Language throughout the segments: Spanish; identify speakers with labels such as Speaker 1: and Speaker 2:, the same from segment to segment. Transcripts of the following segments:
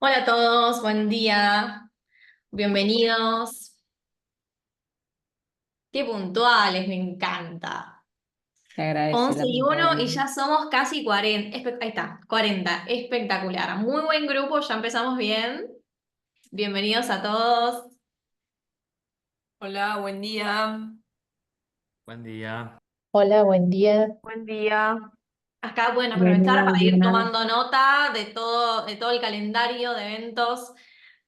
Speaker 1: Hola a todos, buen día, bienvenidos. Qué puntuales, me encanta.
Speaker 2: Se agradece
Speaker 1: 11
Speaker 2: la
Speaker 1: y uno y
Speaker 2: puntualidad.
Speaker 1: ya somos casi 40. Ahí está, 40. Espectacular. Muy buen grupo, ya empezamos bien. Bienvenidos a todos.
Speaker 3: Hola, buen día.
Speaker 4: Buen día.
Speaker 5: Hola, buen día.
Speaker 3: Buen día.
Speaker 1: Acá pueden aprovechar
Speaker 2: Bienvenida,
Speaker 1: para ir
Speaker 2: Liliana.
Speaker 1: tomando nota de todo el calendario de eventos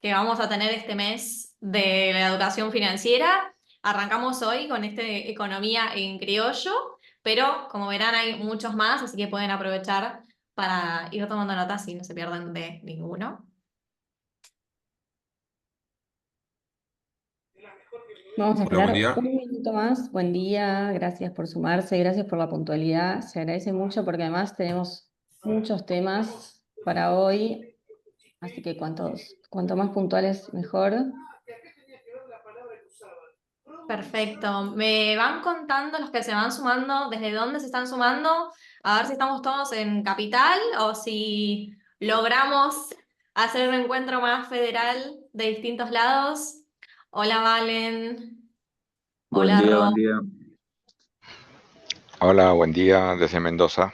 Speaker 1: que vamos a tener este mes de la educación financiera. Arrancamos hoy con este Economía en Criollo, pero como verán hay muchos más, así que pueden aprovechar para ir tomando notas y no se pierdan de ninguno.
Speaker 2: Vamos a
Speaker 6: Hola, buen
Speaker 2: esperar
Speaker 6: día.
Speaker 2: un minuto más. Buen día, gracias por sumarse, gracias por la puntualidad. Se agradece mucho porque además tenemos muchos temas para hoy, así que cuanto más puntuales, mejor.
Speaker 1: Perfecto. Me van contando los que se van sumando, desde dónde se están sumando, a ver si estamos todos en capital o si logramos hacer un encuentro más federal de distintos lados. Hola Valen,
Speaker 7: Buen
Speaker 1: hola
Speaker 7: día,
Speaker 1: Ro.
Speaker 7: buen día.
Speaker 6: Hola, buen día desde Mendoza.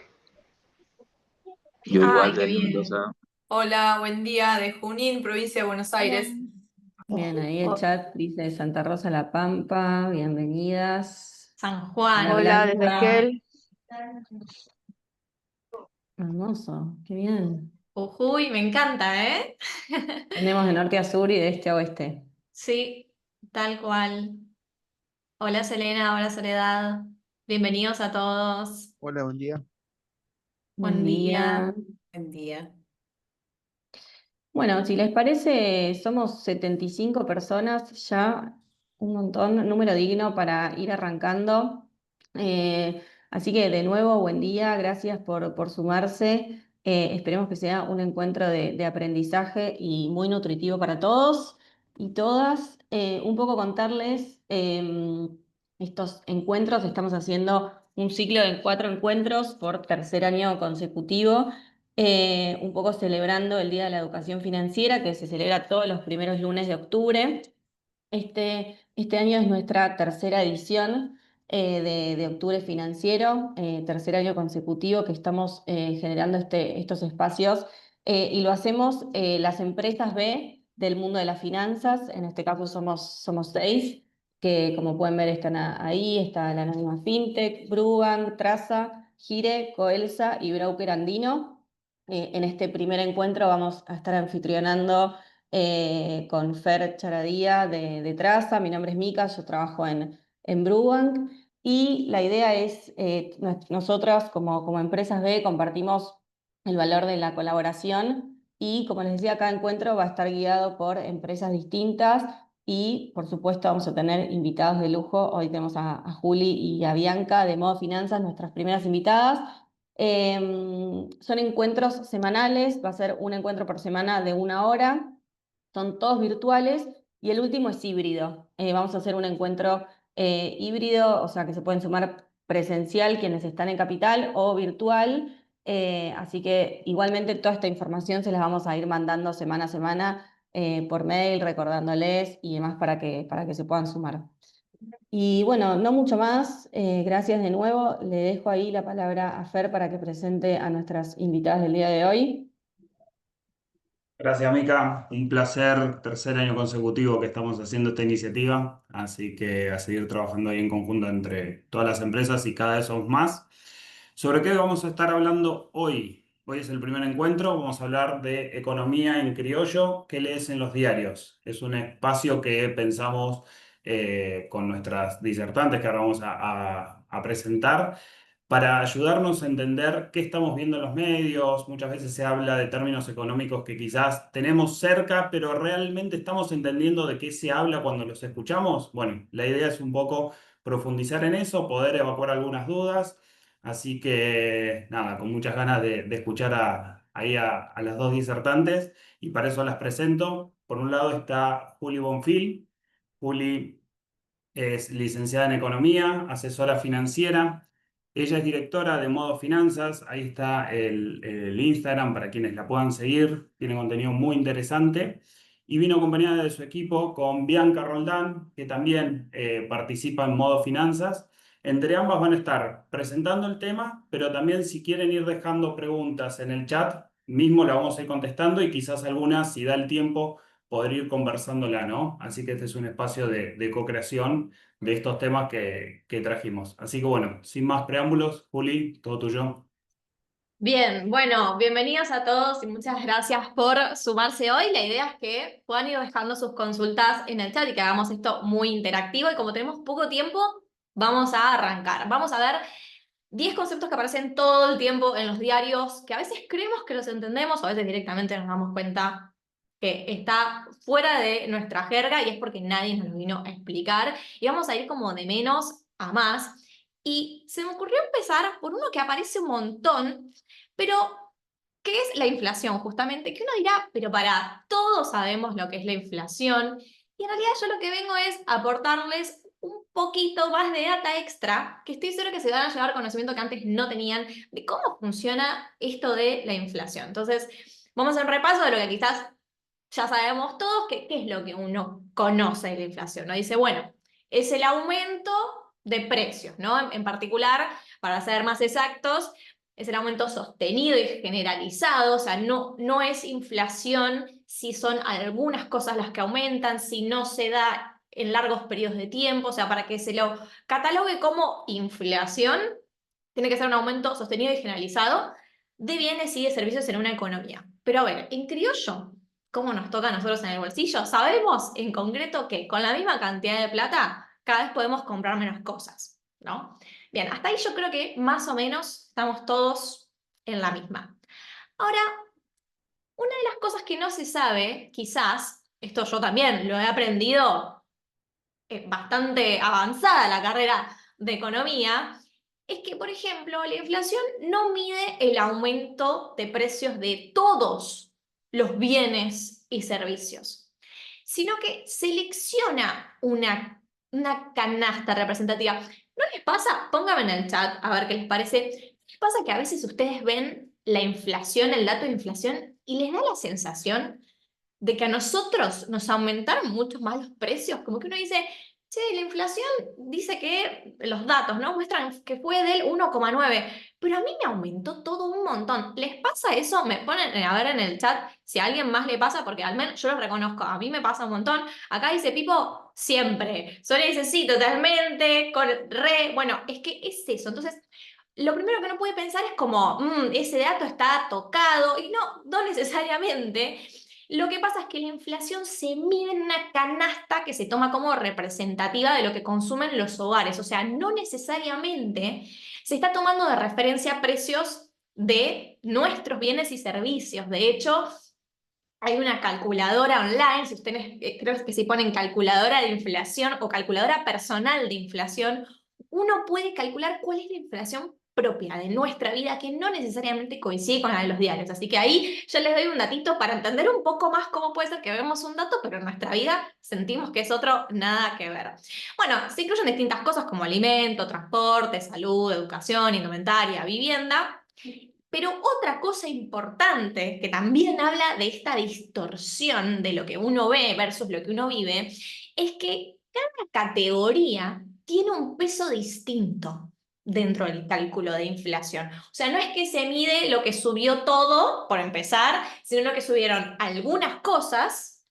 Speaker 7: Yo
Speaker 1: Ay,
Speaker 7: igual
Speaker 1: qué
Speaker 7: de
Speaker 1: bien.
Speaker 7: Mendoza.
Speaker 3: Hola, buen día de Junín, provincia de Buenos Aires.
Speaker 2: Bien, ahí el
Speaker 1: Oh,
Speaker 2: chat dice Santa Rosa La Pampa, bienvenidas.
Speaker 1: San
Speaker 2: Ana
Speaker 1: Juan.
Speaker 3: Hola, desde
Speaker 2: Blanca,
Speaker 3: Esquel.
Speaker 2: hermoso, qué bien.
Speaker 1: Jujuy, me encanta, ¿eh?
Speaker 2: Tenemos de norte a sur y de este a oeste.
Speaker 1: Sí, tal cual. Hola Selena, hola Soledad. Bienvenidos a todos.
Speaker 8: Hola, buen día.
Speaker 1: Buen
Speaker 2: Buen
Speaker 1: día.
Speaker 2: día.
Speaker 3: Buen día.
Speaker 2: Bueno, si les parece, somos 75 personas, ya un montón, número digno para ir arrancando. Así que de nuevo, buen día, gracias por sumarse. Esperemos que sea un encuentro de aprendizaje y muy nutritivo para todos y todas. Un poco contarles estos encuentros, estamos haciendo un ciclo de 4 encuentros por tercer año consecutivo, un poco celebrando el Día de la Educación Financiera, que se celebra todos los primeros lunes de octubre. Este año es nuestra tercera edición de Octubre Financiero, tercer año consecutivo que estamos generando estos espacios, y lo hacemos las empresas B del mundo de las finanzas. En este caso somos 6, que como pueden ver están ahí. Está la Anónima Fintech, Brubank, Traza, Gire, Coelsa y Broker Andino. En este primer encuentro vamos a estar anfitrionando con Fer Charadía de Traza. Mi nombre es Mica, yo trabajo en Brubank, y la idea es, nosotras como empresas B compartimos el valor de la colaboración, y como les decía, cada encuentro va a estar guiado por empresas distintas y por supuesto vamos a tener invitados de lujo. Hoy tenemos a Juli y a Bianca de Modo Finanzas, nuestras primeras invitadas. Son encuentros semanales, va a ser un encuentro por semana de 1 hora, son todos virtuales, y el último es híbrido. Vamos a hacer un encuentro híbrido, o sea que se pueden sumar presencial quienes están en Capital o virtual. Así que igualmente toda esta información se las vamos a ir mandando semana a semana por mail, recordándoles y demás para que se puedan sumar. Y bueno, no mucho más. Gracias de nuevo. Le dejo ahí la palabra a Fer para que presente a nuestras invitadas del día de hoy.
Speaker 9: Gracias, Mica. Un placer, tercer año consecutivo que estamos haciendo esta iniciativa, así que a seguir trabajando ahí en conjunto entre todas las empresas y cada vez somos más. ¿Sobre qué vamos a estar hablando hoy? Hoy es el primer encuentro, vamos a hablar de economía en criollo. ¿Qué lees en los diarios? Es un espacio que pensamos con nuestras disertantes que ahora vamos a presentar, para ayudarnos a entender qué estamos viendo en los medios. Muchas veces se habla de términos económicos que quizás tenemos cerca, pero realmente estamos entendiendo de qué se habla cuando los escuchamos. Bueno, la idea es un poco profundizar en eso, poder evacuar algunas dudas. Así que nada, con muchas ganas de escuchar ahí a las dos disertantes, y para eso las presento. Por un lado está Juli Bonfil. Juli es licenciada en Economía, asesora financiera, Ella es directora de Modo Finanzas, ahí está el Instagram para quienes la puedan seguir, tiene contenido muy interesante. Y vino acompañada de su equipo con Bianca Roldán, que también participa en Modo Finanzas. Entre ambas van a estar presentando el tema, pero también si quieren ir dejando preguntas en el chat, mismo la vamos a ir contestando y quizás algunas, si da el tiempo, poder ir conversándola, ¿no? Así que este es un espacio de co-creación de estos temas que trajimos. Así que bueno, sin más preámbulos, Juli, todo tuyo.
Speaker 1: Bien, bueno, bienvenidos a todos y muchas gracias por sumarse hoy. La idea es que puedan ir dejando sus consultas en el chat y que hagamos esto muy interactivo. Y como tenemos poco tiempo, vamos a arrancar. Vamos a ver 10 conceptos que aparecen todo el tiempo en los diarios, que a veces creemos que los entendemos o a veces directamente nos damos cuenta que está fuera de nuestra jerga y es porque nadie nos lo vino a explicar. Y vamos a ir como de menos a más. Y se me ocurrió empezar por uno que aparece un montón, pero ¿qué es la inflación? Justamente, que uno dirá, pero todos sabemos lo que es la inflación. Y en realidad yo lo que vengo es aportarles un poquito más de data extra, que estoy segura que se van a llevar conocimiento que antes no tenían de cómo funciona esto de la inflación. Entonces, vamos a hacer un repaso de lo que quizás ya sabemos todos, que qué es lo que uno conoce de la inflación, ¿no? Dice, bueno, es el aumento de precios, ¿no? En particular, para ser más exactos, es el aumento sostenido y generalizado, o sea, no es inflación si son algunas cosas las que aumentan, si no se da en largos periodos de tiempo, o sea, para que se lo catalogue como inflación, tiene que ser un aumento sostenido y generalizado de bienes y de servicios en una economía. Pero a ver, en criollo, ¿cómo nos toca a nosotros en el bolsillo? Sabemos en concreto que con la misma cantidad de plata cada vez podemos comprar menos cosas, ¿no? Bien, hasta ahí yo creo que más o menos estamos todos en la misma. Ahora, una de las cosas que no se sabe, quizás, esto yo también lo he aprendido bastante avanzada la carrera de economía, es que, por ejemplo, la inflación no mide el aumento de precios de todos los bienes y servicios, sino que selecciona una canasta representativa. ¿No les pasa? Pónganme en el chat a ver qué les parece. ¿Les pasa que a veces ustedes ven la inflación, el dato de inflación, y les da la sensación de que a nosotros nos aumentaron mucho más los precios? Como que uno dice, che, la inflación dice que los datos, ¿no? Muestran que fue del 1,9, pero a mí me aumentó todo un montón. ¿Les pasa eso? Me ponen a ver en el chat si a alguien más le pasa, porque al menos yo lo reconozco, a mí me pasa un montón. Acá dice Pipo, siempre. Sonia dice, sí, totalmente, con re, bueno, es que es eso. Entonces, lo primero que uno puede pensar es como, ese dato está tocado, y no necesariamente. Lo que pasa es que la inflación se mide en una canasta que se toma como representativa de lo que consumen los hogares. O sea, no necesariamente se está tomando de referencia precios de nuestros bienes y servicios. De hecho, hay una calculadora online, si ustedes creo que si ponen calculadora de inflación o calculadora personal de inflación, uno puede calcular cuál es la inflación propia de nuestra vida, que no necesariamente coincide con la de los diarios. Así que ahí yo les doy un datito para entender un poco más cómo puede ser que vemos un dato, pero en nuestra vida sentimos que es otro, nada que ver. Bueno, se incluyen distintas cosas como alimento, transporte, salud, educación, indumentaria, vivienda. Pero otra cosa importante que también habla de esta distorsión de lo que uno ve versus lo que uno vive, es que cada categoría tiene un peso distinto dentro del cálculo de inflación. O sea, no es que se mide lo que subió todo, por empezar, sino lo que subieron algunas cosas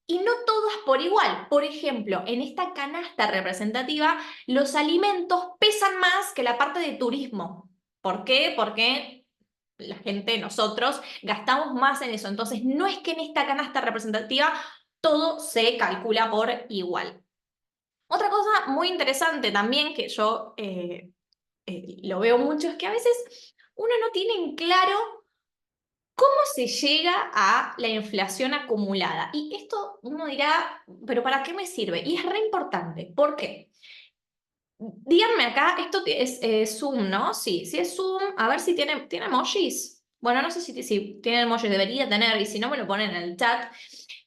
Speaker 1: y no todas por igual. Por ejemplo, en esta canasta representativa, los alimentos pesan más que la parte de turismo. ¿Por qué? Porque la gente, nosotros, gastamos más en eso. Entonces, no es que en esta canasta representativa todo se calcula por igual. Otra cosa muy interesante también que yo lo veo mucho es que a veces uno no tiene en claro cómo se llega a la inflación acumulada. Y esto uno dirá, pero ¿para qué me sirve? Y es re importante. ¿Por qué? Díganme acá, esto es Zoom, ¿no? Sí, sí es Zoom. A ver si tiene emojis. Bueno, no sé si tiene emojis, debería tener, y si no me lo ponen en el chat.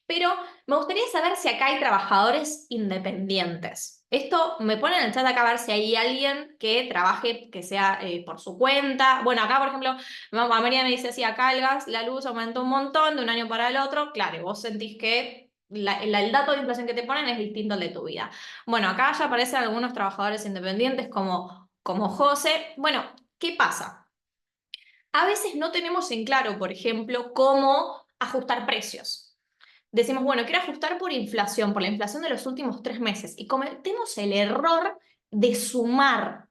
Speaker 1: Pero me gustaría saber si acá hay trabajadores independientes. Esto me pone en el chat acá a ver si hay alguien que trabaje, que sea por su cuenta. Bueno, acá, por ejemplo, María me dice así, acá el gas, la luz aumentó un montón de un año para el otro. Claro, y vos sentís que el dato de inflación que te ponen es distinto al de tu vida. Bueno, acá ya aparecen algunos trabajadores independientes como José. Bueno, ¿qué pasa? A veces no tenemos en claro, por ejemplo, cómo ajustar precios. Decimos, bueno, quiero ajustar por inflación, por la inflación de los últimos 3 meses, y cometemos el error de sumar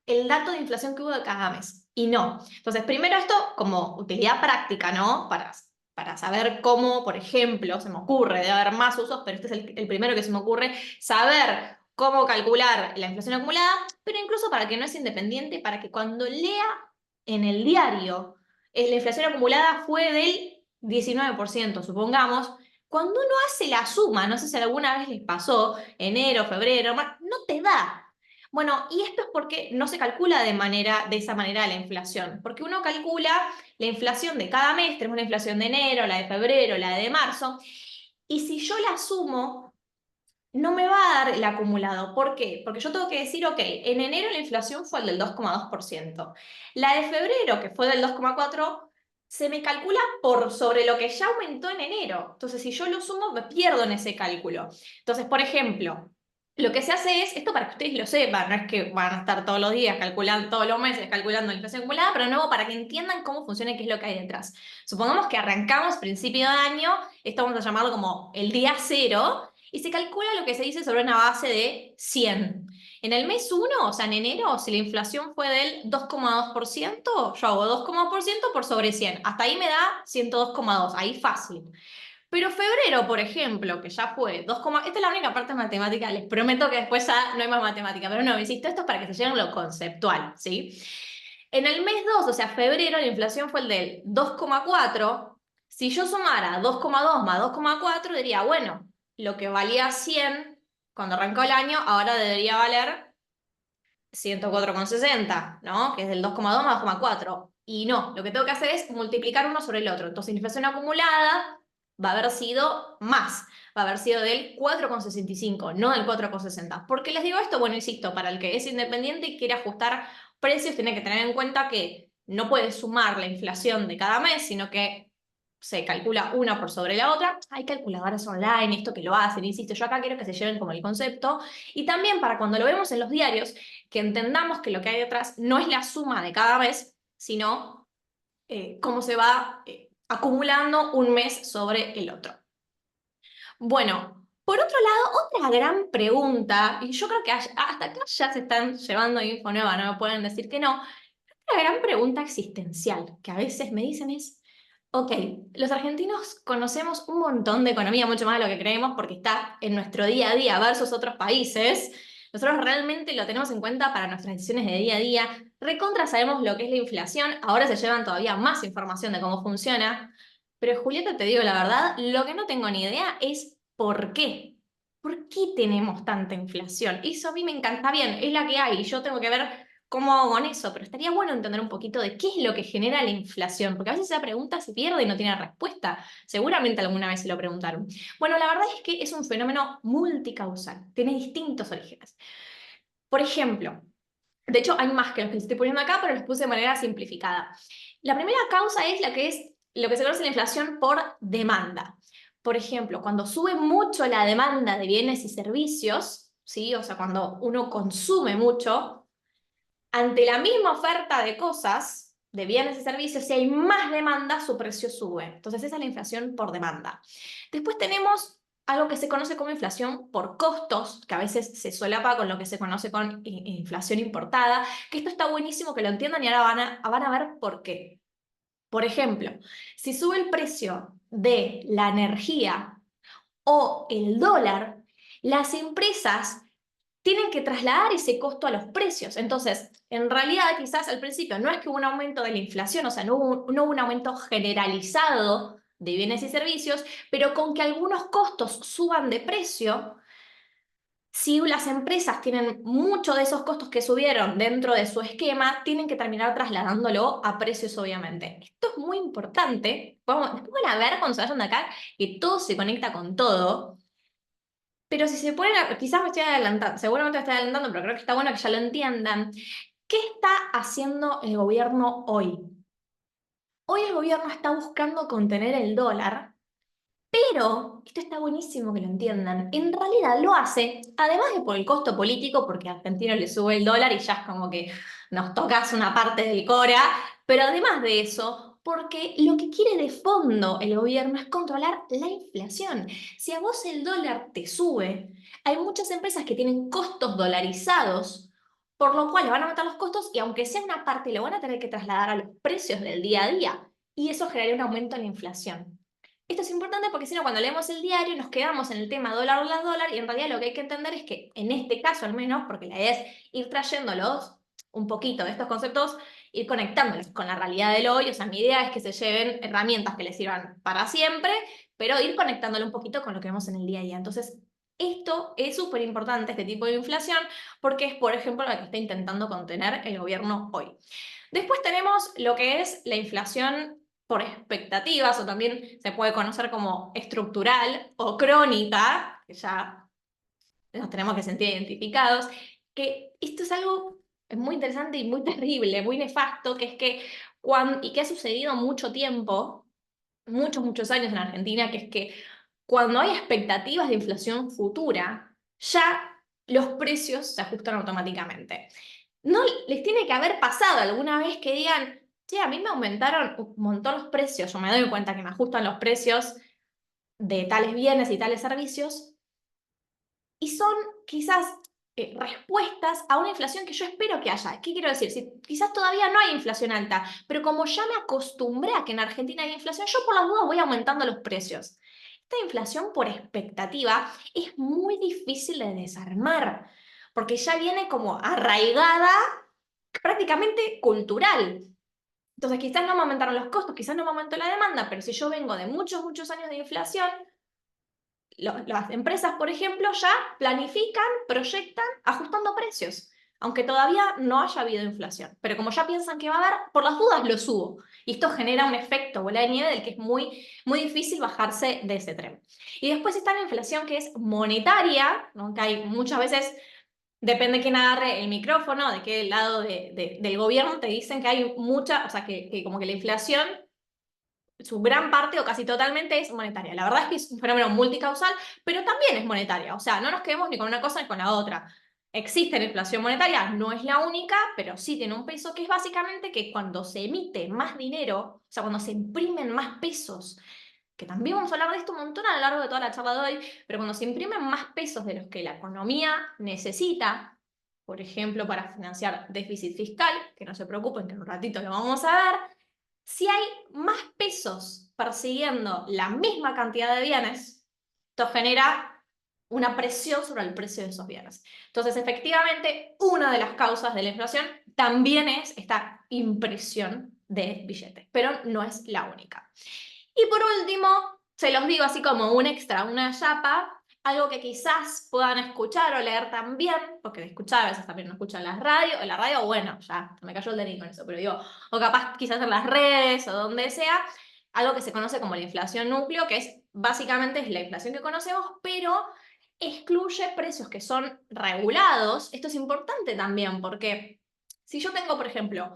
Speaker 1: el dato de inflación que hubo de cada mes. Y no. Entonces, primero esto como utilidad práctica, ¿no? Para saber cómo, por ejemplo, se me ocurre, debe haber más usos, pero este es el primero que se me ocurre, saber cómo calcular la inflación acumulada, pero incluso para que no es independiente, para que cuando lea en el diario, la inflación acumulada fue del 19%, supongamos, cuando uno hace la suma, no sé si alguna vez les pasó, enero, febrero, no te da. Bueno, y esto es porque no se calcula de esa manera la inflación, porque uno calcula la inflación de cada mes, tenemos la inflación de enero, la de febrero, la de marzo, y si yo la sumo, no me va a dar el acumulado. ¿Por qué? Porque yo tengo que decir, ok, en enero la inflación fue el del 2,2%. La de febrero, que fue del 2,4%, se me calcula por sobre lo que ya aumentó en enero. Entonces, si yo lo sumo, me pierdo en ese cálculo. Entonces, por ejemplo, lo que se hace es, esto para que ustedes lo sepan, no es que van a estar todos los días calculando, todos los meses calculando la inflación acumulada, pero de nuevo para que entiendan cómo funciona y qué es lo que hay detrás. Supongamos que arrancamos principio de año, esto vamos a llamarlo como el día cero, y se calcula lo que se dice sobre una base de 100. En el mes 1, o sea, en enero, si la inflación fue del 2,2%, yo hago 2,2% por sobre 100. Hasta ahí me da 102,2, ahí fácil. Pero febrero, por ejemplo, que ya fue 2, esta es la única parte matemática, les prometo que después ya no hay más matemática, pero no, insisto, esto es para que se lleven lo conceptual, ¿sí? En el mes 2, o sea, febrero, la inflación fue el del 2,4. Si yo sumara 2,2 más 2,4, diría, bueno, lo que valía 100 cuando arrancó el año, ahora debería valer 104,60, ¿no? Que es del 2,2 más 2,4. Y no, lo que tengo que hacer es multiplicar uno sobre el otro. Entonces, la inflación acumulada va a haber sido más, va a haber sido del 4,65, no del 4,60. ¿Por qué les digo esto? Bueno, insisto, para el que es independiente y quiere ajustar precios, tiene que tener en cuenta que no puede sumar la inflación de cada mes, sino que se calcula una por sobre la otra. Hay calculadoras online, esto que lo hacen, insisto, yo acá quiero que se lleven como el concepto. Y también para cuando lo vemos en los diarios, que entendamos que lo que hay detrás no es la suma de cada mes, sino cómo se va acumulando un mes sobre el otro. Bueno, por otro lado, otra gran pregunta, y yo creo que hasta acá ya se están llevando info nueva, no me pueden decir que no, otra gran pregunta existencial que a veces me dicen es, ok, los argentinos conocemos un montón de economía, mucho más de lo que creemos, porque está en nuestro día a día versus otros países. Nosotros realmente lo tenemos en cuenta para nuestras decisiones de día a día. Recontra sabemos lo que es la inflación, ahora se llevan todavía más información de cómo funciona. Pero Julieta, te digo la verdad, lo que no tengo ni idea es por qué. ¿Por qué tenemos tanta inflación? Eso a mí me encanta bien, es la que hay, y yo tengo que ver cómo hago con eso, pero estaría bueno entender un poquito de qué es lo que genera la inflación, porque a veces esa pregunta se pierde y no tiene respuesta. Seguramente alguna vez se lo preguntaron. Bueno, la verdad es que es un fenómeno multicausal, tiene distintos orígenes. Por ejemplo, de hecho hay más que los que les estoy poniendo acá, pero los puse de manera simplificada. La primera causa es lo que se conoce la inflación por demanda. Por ejemplo, cuando sube mucho la demanda de bienes y servicios, ¿sí? O sea, cuando uno consume mucho, ante la misma oferta de cosas, de bienes y servicios, si hay más demanda, su precio sube. Entonces esa es la inflación por demanda. Después tenemos algo que se conoce como inflación por costos, que a veces se solapa con lo que se conoce con inflación importada, que esto está buenísimo que lo entiendan y ahora van a ver por qué. Por ejemplo, si sube el precio de la energía o el dólar, las empresas tienen que trasladar ese costo a los precios. Entonces, en realidad, quizás al principio no es que hubo un aumento de la inflación, o sea, no hubo un aumento generalizado de bienes y servicios, pero con que algunos costos suban de precio, si las empresas tienen muchos de esos costos que subieron dentro de su esquema, tienen que terminar trasladándolo a precios, obviamente. Esto es muy importante. Después van a ver cuando se vayan de acá que todo se conecta con todo. Pero si se ponen quizás me estoy adelantando, seguramente me estoy adelantando, pero creo que está bueno que ya lo entiendan. ¿Qué está haciendo el gobierno hoy? Hoy el gobierno está buscando contener el dólar, pero, esto está buenísimo que lo entiendan, en realidad lo hace, además de por el costo político, porque a Argentina le sube el dólar y ya es como que nos tocas una parte del Cora, pero además de eso, porque lo que quiere de fondo el gobierno es controlar la inflación. Si a vos el dólar te sube, hay muchas empresas que tienen costos dolarizados, por lo cual le van a aumentar los costos y aunque sea una parte, lo van a tener que trasladar a los precios del día a día, y eso generaría un aumento en la inflación. Esto es importante porque si no, cuando leemos el diario nos quedamos en el tema dólar, dólar, dólar, y en realidad lo que hay que entender es que en este caso al menos, porque la idea es ir trayéndolos un poquito de estos conceptos, ir conectándolos con la realidad del hoy, o sea, mi idea es que se lleven herramientas que les sirvan para siempre, pero ir conectándolo un poquito con lo que vemos en el día a día. Entonces, esto es súper importante, este tipo de inflación, porque es, por ejemplo, lo que está intentando contener el gobierno hoy. Después tenemos lo que es la inflación por expectativas, o también se puede conocer como estructural o crónica, que ya nos tenemos que sentir identificados, que esto es algo muy interesante y muy terrible, muy nefasto, que es que y que ha sucedido mucho tiempo, muchos años en Argentina, que es que cuando hay expectativas de inflación futura, ya los precios se ajustan automáticamente. ¿No les tiene que haber pasado alguna vez que digan, che, a mí me aumentaron un montón los precios, yo me doy cuenta que me ajustan los precios de tales bienes y tales servicios, y son quizás respuestas a una inflación que yo espero que haya? ¿Qué quiero decir? Si quizás todavía no hay inflación alta, pero como ya me acostumbré a que en Argentina hay inflación, yo por las dudas voy aumentando los precios. Esta inflación por expectativa es muy difícil de desarmar, porque ya viene como arraigada, prácticamente cultural. Entonces quizás no me aumentaron los costos, quizás no me aumentó la demanda, pero si yo vengo de muchos años de inflación, las empresas, por ejemplo, ya planifican, proyectan, ajustando precios, aunque todavía no haya habido inflación. Pero como ya piensan que va a haber, por las dudas lo subo. Y esto genera un efecto bola de nieve del que es muy difícil bajarse de ese tren. Y después está la inflación que es monetaria, ¿no? Que hay muchas veces, depende de quién agarre el micrófono, de qué lado del gobierno, te dicen que hay mucha, o sea, que como que la inflación, su gran parte o casi totalmente es monetaria. La verdad es que es un fenómeno multicausal, pero también es monetaria. O sea, no nos quedemos ni con una cosa ni con la otra. Existe la inflación monetaria, no es la única, pero sí tiene un peso que es básicamente que cuando se emite más dinero, o sea, cuando se imprimen más pesos, que también vamos a hablar de esto un montón a lo largo de toda la charla de hoy, pero cuando se imprimen más pesos de los que la economía necesita, por ejemplo, para financiar déficit fiscal, que no se preocupen, que en un ratito lo vamos a ver, si hay más pesos persiguiendo la misma cantidad de bienes, esto genera una presión sobre el precio de esos bienes. Entonces, efectivamente, una de las causas de la inflación también es esta impresión de billetes, pero no es la única. Y por último, se los digo así como un extra, una chapa, algo que quizás puedan escuchar o leer también, porque de escuchar a veces también no escuchan en la radio, bueno, ya me cayó el dedo con eso, pero digo, o capaz quizás en las redes o donde sea, algo que se conoce como la inflación núcleo, que es básicamente es la inflación que conocemos, pero excluye precios que son regulados. Esto es importante también, porque si yo tengo, por ejemplo,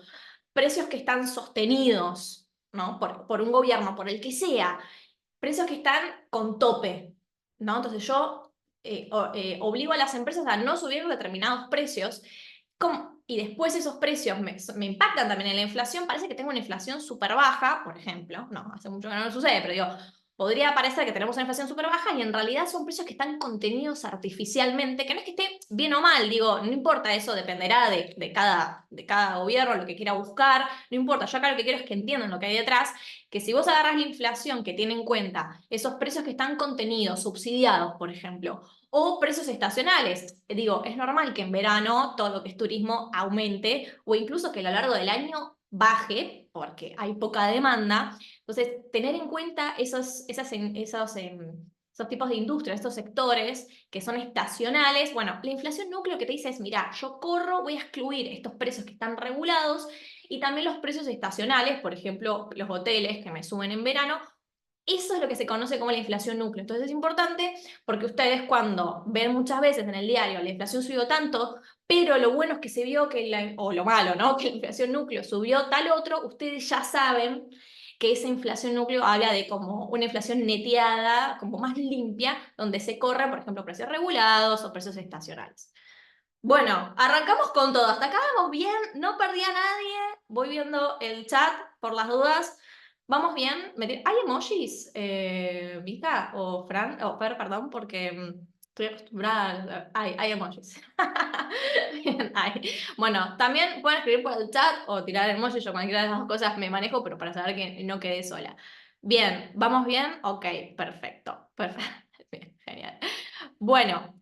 Speaker 1: precios que están sostenidos, ¿no? Por un gobierno, por el que sea, precios que están con tope, ¿no? Entonces yo obligo a las empresas a no subir determinados precios, y después esos precios me impactan también en la inflación. Parece que tengo una inflación súper baja, por ejemplo, no, hace mucho que no sucede, pero digo, podría parecer que tenemos una inflación súper baja y en realidad son precios que están contenidos artificialmente, que no es que esté bien o mal, digo, no importa, eso dependerá de cada gobierno, lo que quiera buscar, no importa, yo acá lo que quiero es que entiendan lo que hay detrás, que si vos agarras la inflación que tiene en cuenta esos precios que están contenidos, subsidiados, por ejemplo, o precios estacionales, digo, es normal que en verano todo lo que es turismo aumente, o incluso que a lo largo del año baje, porque hay poca demanda. Entonces, tener en cuenta esos tipos de industria, estos sectores que son estacionales. Bueno, la inflación núcleo que te dice es, mira, yo corro, voy a excluir estos precios que están regulados y también los precios estacionales, por ejemplo, los hoteles que me suben en verano. Eso es lo que se conoce como la inflación núcleo. Entonces es importante porque ustedes cuando ven muchas veces en el diario la inflación subió tanto, pero lo bueno es que se vio que, o lo malo, ¿no? Que la inflación núcleo subió tal otro, ustedes ya saben que esa inflación núcleo habla de como una inflación neteada, como más limpia, donde se corren, por ejemplo, precios regulados o precios estacionales. Bueno, arrancamos con todo. Hasta acá vamos bien, no perdí a nadie. Voy viendo el chat por las dudas. ¿Vamos bien? ¿Hay emojis, Vika o Fran, o Fer, perdón, porque estoy acostumbrada. Hay emojis. Bien, hay. Bueno, también pueden escribir por el chat o tirar emojis. Yo cualquiera de las dos cosas me manejo, pero para saber que no quedé sola. Bien, ¿vamos bien? Ok, perfecto. Perfecto. Bien, genial. Bueno.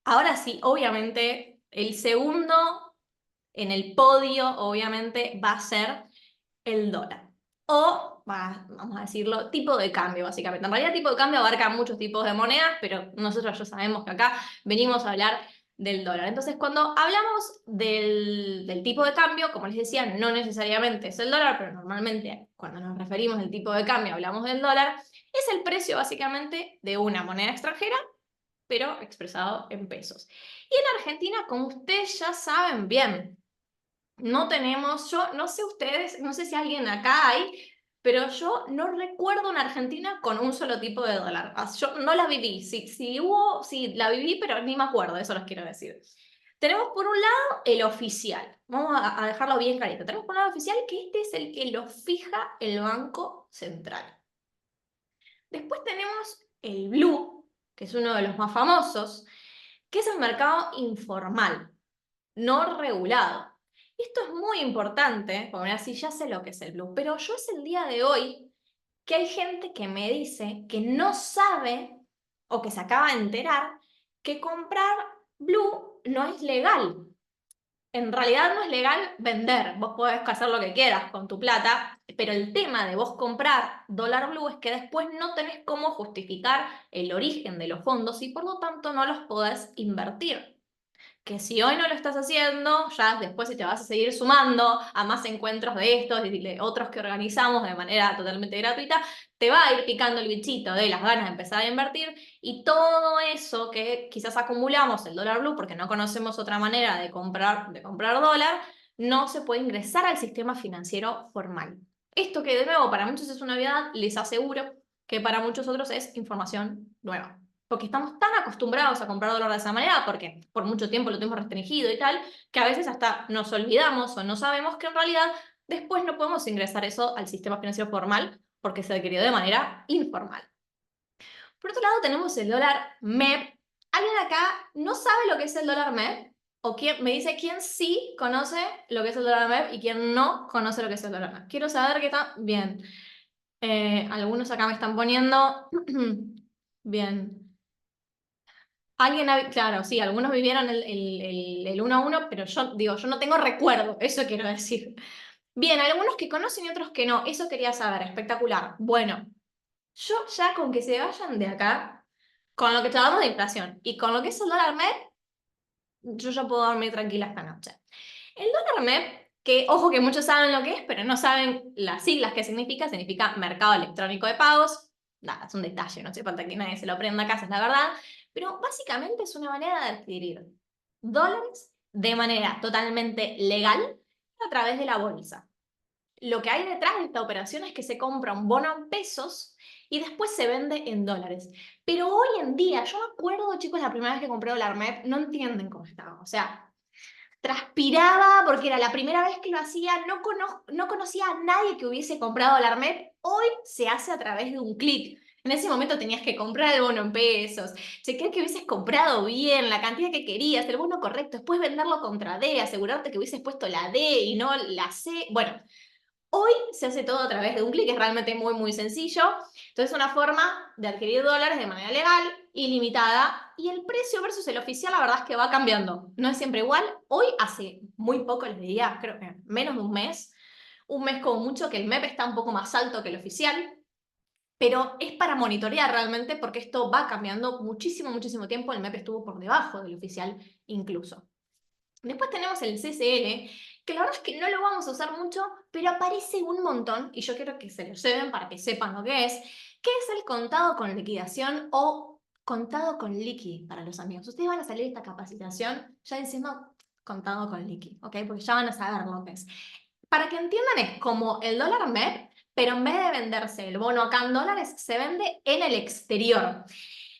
Speaker 1: Ahora sí, obviamente, el segundo en el podio, obviamente, va a ser el dólar. O, vamos a decirlo, tipo de cambio, básicamente. En realidad, tipo de cambio abarca muchos tipos de monedas, pero nosotros ya sabemos que acá venimos a hablar del dólar. Entonces, cuando hablamos del tipo de cambio, como les decía, no necesariamente es el dólar, pero normalmente cuando nos referimos al tipo de cambio hablamos del dólar, es el precio básicamente de una moneda extranjera pero expresado en pesos. Y en Argentina, como ustedes ya saben bien, no tenemos, yo no sé ustedes, no sé si alguien acá hay, pero yo no recuerdo una Argentina con un solo tipo de dólar. Yo no la viví, si hubo, sí, la viví, pero ni me acuerdo, eso les quiero decir. Tenemos por un lado el oficial, vamos a dejarlo bien clarito. Tenemos por un lado oficial que este es el que lo fija el Banco Central. Después tenemos el blue, que es uno de los más famosos, que es el mercado informal, no regulado. Esto es muy importante, porque así ya sé lo que es el blue, pero yo es el día de hoy que hay gente que me dice que no sabe o que se acaba de enterar que comprar blue no es legal. En realidad no es legal vender, vos podés hacer lo que quieras con tu plata, pero el tema de vos comprar dólar blue es que después no tenés cómo justificar el origen de los fondos y por lo tanto no los podés invertir. Que si hoy no lo estás haciendo, ya después si te vas a seguir sumando a más encuentros de estos y de otros que organizamos de manera totalmente gratuita, te va a ir picando el bichito de las ganas de empezar a invertir y todo eso que quizás acumulamos el dólar blue porque no conocemos otra manera de comprar dólar, no se puede ingresar al sistema financiero formal. Esto que de nuevo para muchos es una novedad, les aseguro que para muchos otros es información nueva porque estamos tan acostumbrados a comprar dólar de esa manera, porque por mucho tiempo lo tenemos restringido y tal, que a veces hasta nos olvidamos o no sabemos que en realidad después no podemos ingresar eso al sistema financiero formal porque se adquirió de manera informal. Por otro lado tenemos el dólar MEP. ¿Alguien acá no sabe lo que es el dólar MEP? ¿O quién, me dice quién sí conoce lo que es el dólar MEP y quién no conoce lo que es el dólar MEP? Quiero saber que está bien. Algunos acá me están poniendo... Bien. Claro, sí, algunos vivieron el 1 a 1, pero yo digo, yo no tengo recuerdo, eso quiero decir. Bien, algunos que conocen y otros que no, eso quería saber, espectacular. Bueno, yo ya con que se vayan de acá, con lo que hablamos de inflación y con lo que es el dólar MEP, yo ya puedo dormir tranquila esta noche. El dólar MEP, que ojo que muchos saben lo que es, pero no saben las siglas que significa Mercado Electrónico de Pagos. Nada, es un detalle, no hace falta que nadie se lo aprenda a casa, es la verdad. Pero básicamente es una manera de adquirir dólares de manera totalmente legal a través de la bolsa. Lo que hay detrás de esta operación es que se compra un bono en pesos y después se vende en dólares. Pero hoy en día, yo me acuerdo, chicos, la primera vez que compré dólar MEP, no entienden cómo estaba. O sea, transpiraba porque era la primera vez que lo hacía, no conocía a nadie que hubiese comprado dólar MEP. Hoy se hace a través de un clic. En ese momento tenías que comprar el bono en pesos, chequear que hubieses comprado bien, la cantidad que querías, el bono correcto, después venderlo contra D, asegurarte que hubieses puesto la D y no la C. Bueno, hoy se hace todo a través de un clic, es realmente muy, muy sencillo. Entonces es una forma de adquirir dólares de manera legal, ilimitada, y el precio versus el oficial, la verdad es que va cambiando. No es siempre igual. Hoy, hace muy poco, les diría, creo que menos de un mes como mucho, que el MEP está un poco más alto que el oficial, pero es para monitorear realmente porque esto va cambiando muchísimo, muchísimo tiempo. El MEP estuvo por debajo del oficial incluso. Después tenemos el CCL, que la verdad es que no lo vamos a usar mucho, pero aparece un montón, y yo quiero que se lo lleven para que sepan lo que es ¿Qué es el contado con liquidación o contado con liqui para los amigos? Ustedes van a salir de esta capacitación ya diciendo contado con liqui, ¿ok? Porque ya van a saber lo que es. Para que entiendan, es como el dólar MEP, pero en vez de venderse el bono acá en dólares, se vende en el exterior.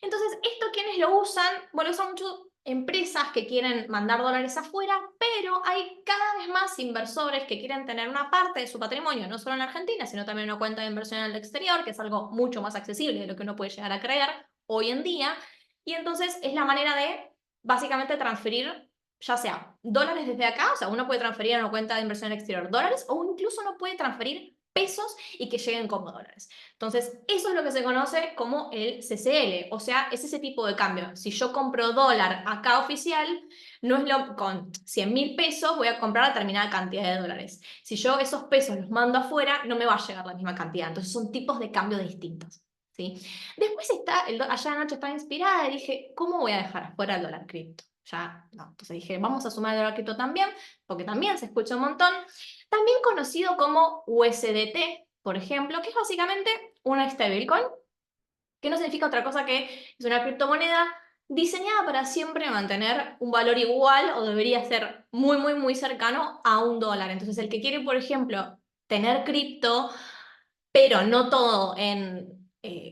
Speaker 1: Entonces, ¿esto quiénes lo usan? Bueno, usan mucho empresas que quieren mandar dólares afuera, pero hay cada vez más inversores que quieren tener una parte de su patrimonio, no solo en Argentina, sino también una cuenta de inversión en el exterior, que es algo mucho más accesible de lo que uno puede llegar a creer hoy en día. Y entonces es la manera de, básicamente, transferir ya sea dólares desde acá, o sea, uno puede transferir a una cuenta de inversión en el exterior dólares, o incluso uno puede transferir pesos y que lleguen como dólares. Entonces, eso es lo que se conoce como el CCL, o sea, es ese tipo de cambio. Si yo compro dólar acá oficial, no es lo con 100.000 pesos voy a comprar determinada cantidad de dólares. Si yo esos pesos los mando afuera, no me va a llegar la misma cantidad. Entonces, son tipos de cambio distintos. ¿Sí? Después está, allá Nacho estaba inspirada y dije, ¿cómo voy a dejar afuera el dólar cripto? Ya, no. Entonces dije, vamos a sumar el dólar cripto también, porque también se escucha un montón. También conocido como USDT, por ejemplo, que es básicamente una stablecoin, que no significa otra cosa que es una criptomoneda diseñada para siempre mantener un valor igual o debería ser muy, muy, muy cercano a un dólar. Entonces, el que quiere, por ejemplo, tener cripto, pero no todo en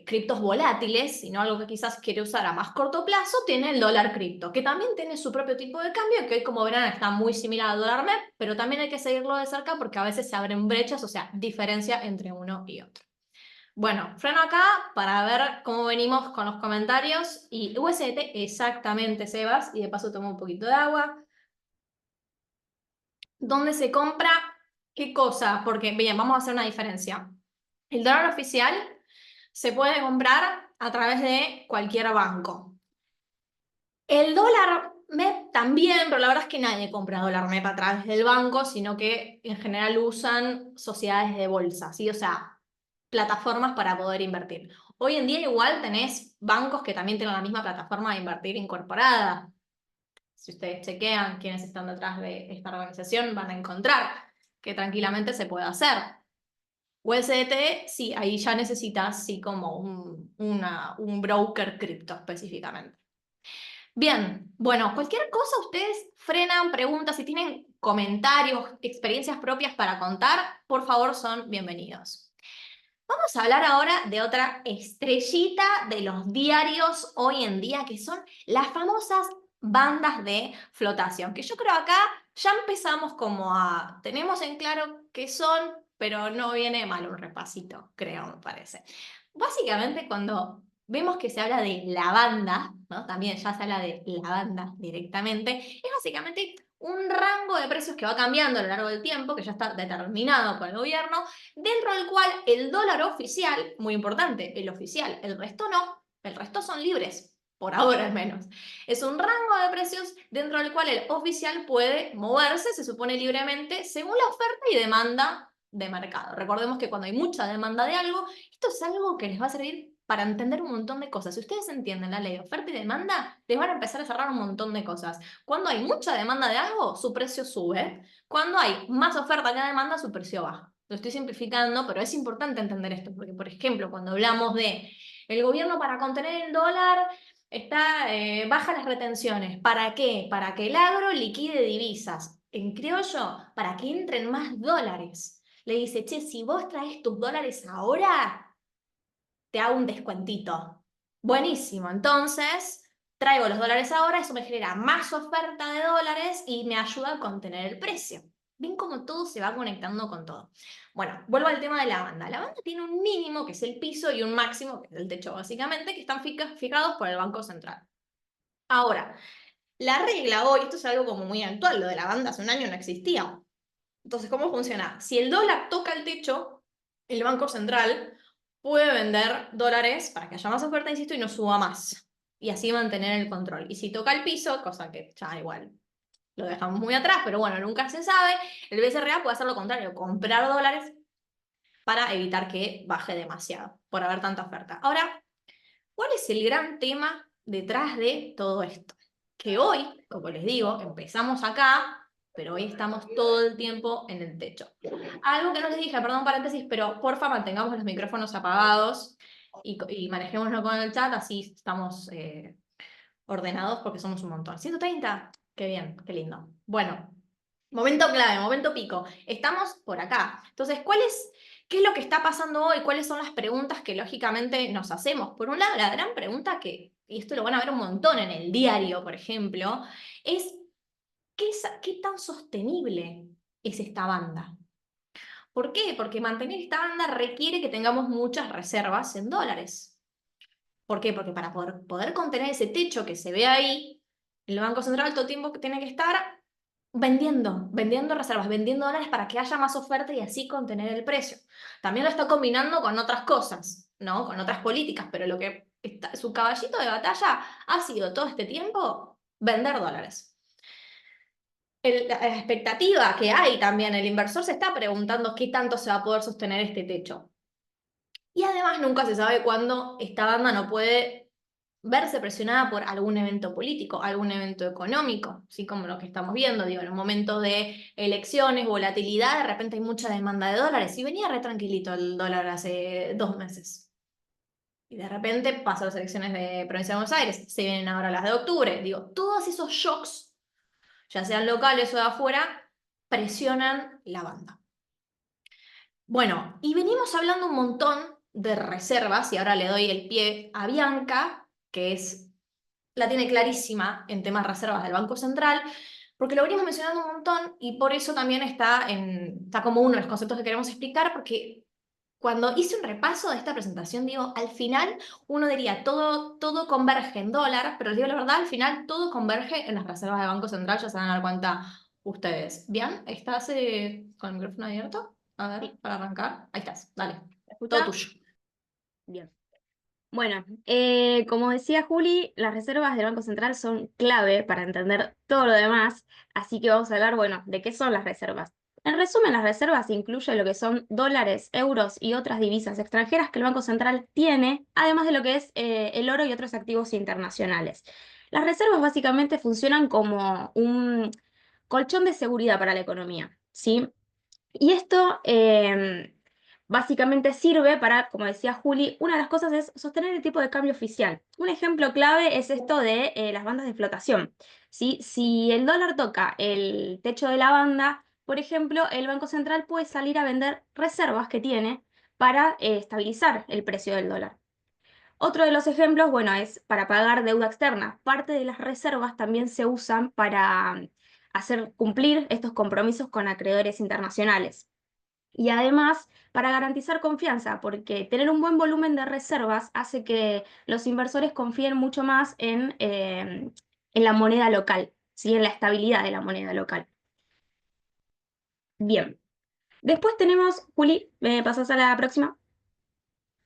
Speaker 1: criptos volátiles, sino algo que quizás quiere usar a más corto plazo, tiene el dólar cripto, que también tiene su propio tipo de cambio, que hoy, como verán, está muy similar al dólar MEP, pero también hay que seguirlo de cerca porque a veces se abren brechas, o sea, diferencia entre uno y otro. Bueno, freno acá para ver cómo venimos con los comentarios. Y USDT, exactamente, Sebas, y de paso tomo un poquito de agua. ¿Dónde se compra qué cosa? Porque, bien, vamos a hacer una diferencia. El dólar oficial se puede comprar a través de cualquier banco. El dólar MEP también, pero la verdad es que nadie compra dólar MEP a través del banco, sino que en general usan sociedades de bolsa, ¿sí? O sea, plataformas para poder invertir. Hoy en día igual tenés bancos que también tienen la misma plataforma de invertir incorporada. Si ustedes chequean quiénes están detrás de esta organización, van a encontrar que tranquilamente se puede hacer. USDT, sí, ahí ya necesitas, sí, como un broker cripto específicamente. Bien, bueno, cualquier cosa ustedes frenan, preguntas, si tienen comentarios, experiencias propias para contar, por favor son bienvenidos. Vamos a hablar ahora de otra estrellita de los diarios hoy en día, que son las famosas bandas de flotación, que yo creo acá ya empezamos como a, tenemos en claro qué son, pero no viene mal un repasito, creo, me parece. Básicamente cuando vemos que se habla de la banda, ¿no? También ya se habla de la banda directamente, es básicamente un rango de precios que va cambiando a lo largo del tiempo, que ya está determinado por el gobierno, dentro del cual el dólar oficial, muy importante, el oficial, el resto no, el resto son libres, por ahora al menos. Es un rango de precios dentro del cual el oficial puede moverse, se supone libremente, según la oferta y demanda de mercado. Recordemos que cuando hay mucha demanda de algo, esto es algo que les va a servir para entender un montón de cosas. Si ustedes entienden la ley de oferta y demanda, les van a empezar a cerrar un montón de cosas. Cuando hay mucha demanda de algo, su precio sube. Cuando hay más oferta que demanda, su precio baja. Lo estoy simplificando, pero es importante entender esto, porque, por ejemplo, cuando hablamos de el gobierno para contener el dólar, baja las retenciones. ¿Para qué? Para que el agro liquide divisas. En criollo, para que entren más dólares. Le dice, che, si vos traes tus dólares ahora, te hago un descuentito. Buenísimo, entonces traigo los dólares ahora, eso me genera más oferta de dólares y me ayuda a contener el precio. ¿Ven cómo todo se va conectando con todo? Bueno, vuelvo al tema de la banda. La banda tiene un mínimo, que es el piso, y un máximo, que es el techo básicamente, que están fijados por el Banco Central. Ahora, la regla hoy, esto es algo como muy actual, lo de la banda hace un año no existía. Entonces, ¿cómo funciona? Si el dólar toca el techo, el Banco Central puede vender dólares para que haya más oferta, insisto, y no suba más. Y así mantener el control. Y si toca el piso, cosa que ya igual lo dejamos muy atrás, pero bueno, nunca se sabe, el BCRA puede hacer lo contrario, comprar dólares para evitar que baje demasiado, por haber tanta oferta. Ahora, ¿cuál es el gran tema detrás de todo esto? Que hoy, como les digo, empezamos acá, pero hoy estamos todo el tiempo en el techo. Algo que no les dije, perdón, paréntesis, pero porfa mantengamos los micrófonos apagados. y manejémonos con el chat, así estamos ordenados porque somos un montón. 130, qué bien, qué lindo. Bueno, momento clave, momento pico. Estamos por acá. Entonces, ¿qué es lo que está pasando hoy? ¿Cuáles son las preguntas que lógicamente nos hacemos? Por un lado, la gran pregunta y esto lo van a ver un montón en el diario, por ejemplo, es ¿qué tan sostenible es esta banda? ¿Por qué? Porque mantener esta banda requiere que tengamos muchas reservas en dólares. ¿Por qué? Porque para poder contener ese techo que se ve ahí, el Banco Central todo el tiempo tiene que estar vendiendo reservas, vendiendo dólares para que haya más oferta y así contener el precio. También lo está combinando con otras cosas, ¿no? Con otras políticas, pero su caballito de batalla ha sido todo este tiempo vender dólares. La expectativa que hay también, el inversor se está preguntando qué tanto se va a poder sostener este techo. Y además nunca se sabe cuándo esta banda no puede verse presionada por algún evento político, algún evento económico, así como lo que estamos viendo, digo, en un momento de elecciones, volatilidad, de repente hay mucha demanda de dólares, y venía re tranquilito el dólar hace 2 meses. Y de repente pasan las elecciones de Provincia de Buenos Aires, se vienen ahora las de octubre, digo, todos esos shocks, ya sean locales o de afuera, presionan la banda. Bueno, y venimos hablando un montón de reservas, y ahora le doy el pie a Bianca, que la tiene clarísima en temas reservas del Banco Central, porque lo venimos mencionando un montón y por eso también está como uno de los conceptos que queremos explicar, porque cuando hice un repaso de esta presentación, digo, al final uno diría todo converge en dólar, pero digo la verdad, al final todo converge en las reservas del Banco Central, ya se van a dar cuenta ustedes. ¿Bien? ¿Estás con el micrófono abierto? A ver, para arrancar. Ahí estás, dale.
Speaker 5: ¿Me escucha?
Speaker 1: Todo tuyo.
Speaker 5: Bien. Bueno, como decía Juli, las reservas del Banco Central son clave para entender todo lo demás, así que vamos a hablar, bueno, de qué son las reservas. En resumen, las reservas incluyen lo que son dólares, euros y otras divisas extranjeras que el Banco Central tiene, además de lo que es el oro y otros activos internacionales. Las reservas básicamente funcionan como un colchón de seguridad para la economía, ¿sí? Y esto básicamente sirve para, como decía Juli, una de las cosas es sostener el tipo de cambio oficial. Un ejemplo clave es esto de las bandas de flotación, ¿sí? Si el dólar toca el techo de la banda, por ejemplo, el Banco Central puede salir a vender reservas que tiene para estabilizar el precio del dólar. Otro de los ejemplos, bueno, es para pagar deuda externa. Parte de las reservas también se usan para hacer cumplir estos compromisos con acreedores internacionales. Y además, para garantizar confianza, porque tener un buen volumen de reservas hace que los inversores confíen mucho más en la moneda local, ¿sí? En la estabilidad de la moneda local. Bien. Después tenemos, Juli, ¿me pasas a la próxima?